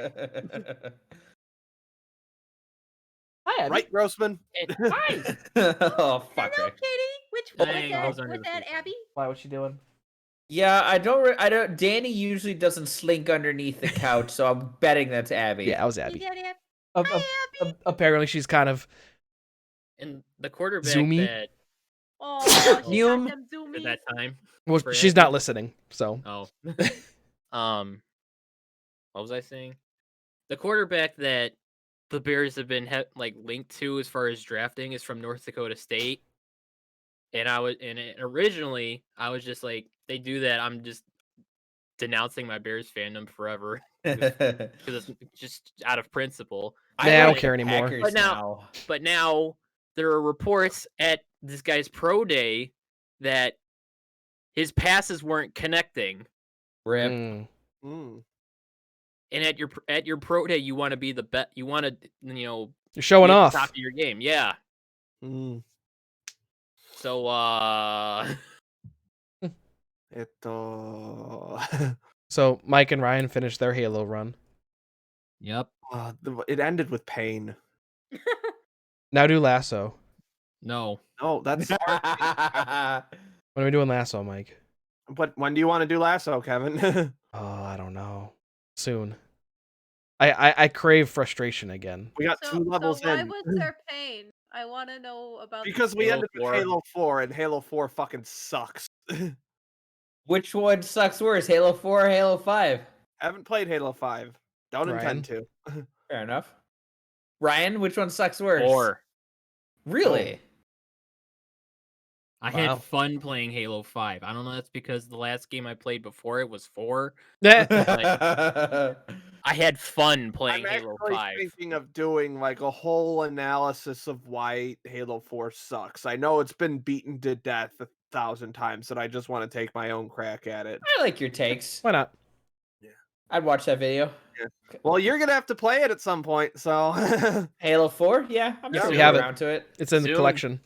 Hi, Abby. Right, Grossman? Hi. Oh fuck! Hello, Rick. Katie. Which Dang, was those that? are Was that notifications. Abby? Why? What's she doing? Yeah, I don't. Danny usually doesn't slink underneath the couch, so I'm betting that's Abby. Yeah, I was Is Abby. that Abby? Ap- Hi, ap- Abby. apparently, she's kind of And the quarterback Zoomy? Oh, she Zoom. got them at zoomies. that time. well, For she's Abby. not listening. So Oh. What was I saying? The quarterback that the Bears have been linked to as far as drafting is from North Dakota State. And originally I was just like, they do that, I'm just denouncing my Bears fandom forever because it's just out of principle. Nah, I don't like the care anymore. Packers But now there are reports at this guy's pro day that his passes weren't connecting. Rip. mm, Mm. And at your pro day, you want to be the best. You want to, you're showing be at the off. top of your game. Yeah. Mm. So It So Mike and Ryan finished their Halo run. Yep. it ended with pain. Now do Lasso. No. No, that's When are we doing Lasso, Mike? but when do you want to do Lasso, Kevin? Oh, I don't know. Soon. I crave frustration again. We got So 2 levels why in. was there pain? I want to know about Because we Halo ended 4. with Halo 4, and Halo 4 fucking sucks. Which one sucks worse, Halo 4 or Halo 5? Haven't played Halo 5. Don't intend to. Fair enough. Ryan, which one sucks worse? 4. Really? I Wow. had fun playing Halo 5. I don't know. That's because the last game I played before it was 4. Eh, I had fun playing I'm Halo actually 5. thinking of doing like a whole analysis of why Halo 4 sucks. I know it's been beaten to death 1,000 times, and I just want to take my own crack at it. I like your takes. Why not? I'd watch that video. Well, you're gonna have to play it at some point, so Halo 4? Yeah, I'm Yeah, still we have it. around to it. It's in the Soon. collection.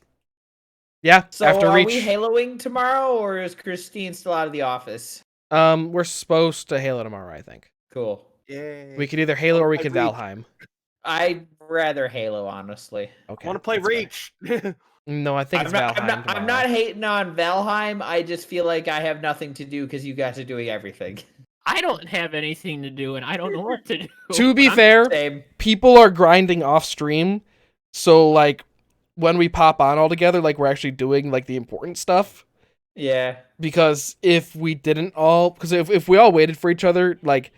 Yeah, So after are Reach. we Haloing tomorrow, or is Christine still out of the office? We're supposed to Halo tomorrow, I think. Cool. Yay. We could either Halo or we I could Reach. Valheim. I'd rather Halo, honestly. I Okay. want to play that's fair. Reach. No, I think it's Valheim tomorrow. I'm not hating on Valheim. I just feel like I have nothing to do because you guys are doing everything. I don't have anything to do, and I don't know what to do. To be I'm- fair, Same. people are grinding off stream, so like when we pop on all together, like we're actually doing like the important stuff. Yeah. Because if we didn't all, because if we all waited for each other, like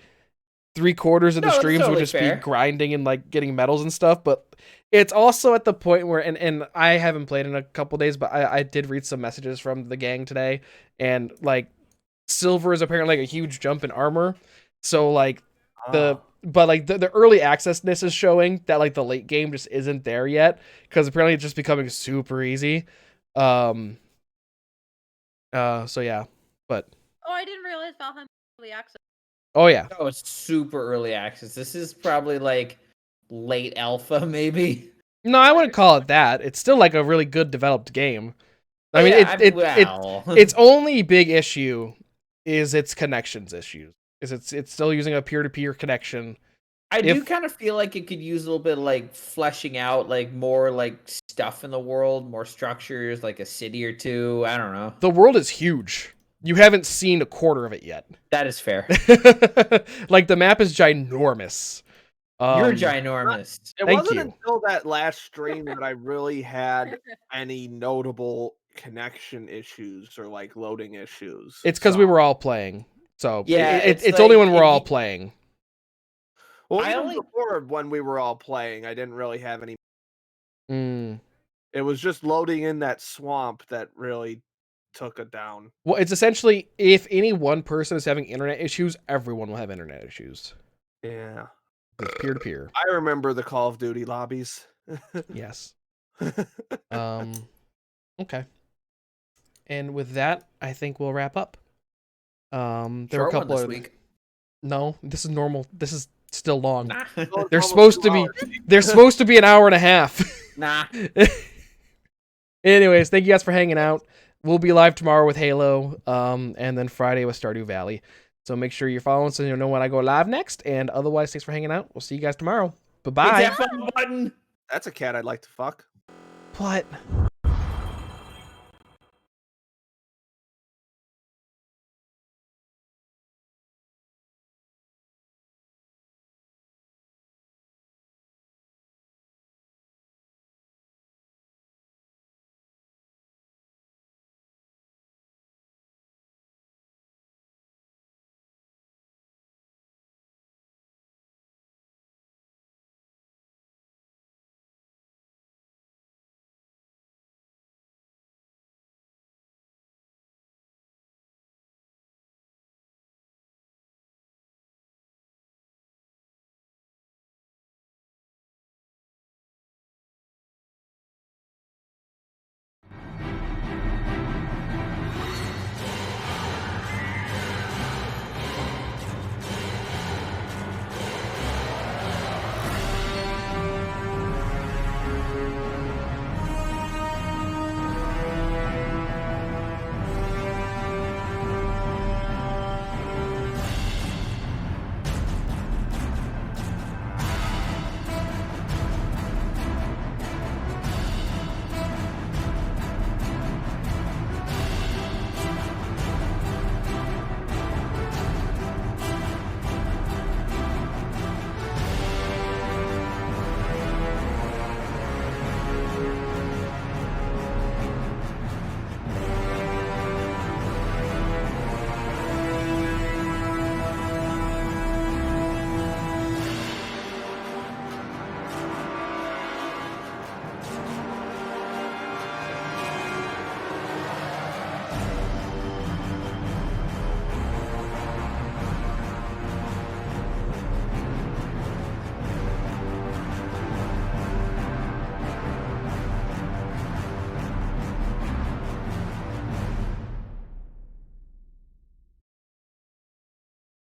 3/4 of the No, that's streams would totally just fair. be grinding and like getting medals and stuff. But it's also at the point where, and I haven't played in a couple days, but I did read some messages from the gang today, and like silver is apparently like a huge jump in armor. So like the early accessness is showing that like the late game just isn't there yet, because apparently it's just becoming super easy. So yeah, but Oh, I didn't realize Valheim was early access. oh yeah, Oh, it's super early access. This is probably like late alpha, maybe. no, I wouldn't call it that. It's still like a really good developed game. I mean, Yeah, it its only big issue is its connections issues. Is it's still using a peer-to-peer connection. I do if- kind of feel like it could use a little bit of, like, fleshing out, like, more, like, stuff in the world, more structures, like a city or two. I don't know. The world is huge. You haven't seen a quarter of it yet. That is fair. Like the map is ginormous. You're ginormous. It Thank wasn't you. until that last stream that I really had any notable connection issues or like loading issues. It's because we were all playing. So Yeah, it's it's only like when we're if all you- playing. Well, I even only- before when we were all playing, I didn't really have any. Mm. It was just loading in that swamp that really took it down. Well, it's essentially if any one person is having internet issues, everyone will have internet issues. Yeah, It's peer to peer. I remember the Call of Duty lobbies. Yes. Okay. And with that, I think we'll wrap up. There were a Short one couple this of week. No, this is normal. This is still long. Nah. Oh, it's They're almost supposed 2 to be hours. they're supposed to be an hour and a half. Nah. Anyways, thank you guys for hanging out. We'll be live tomorrow with Halo, and then Friday with Stardew Valley. So make sure you're following so you know when I go live next. And otherwise, thanks for hanging out. We'll see you guys tomorrow. Hit Bye-bye. that fun button. That's a cat I'd like to fuck. What?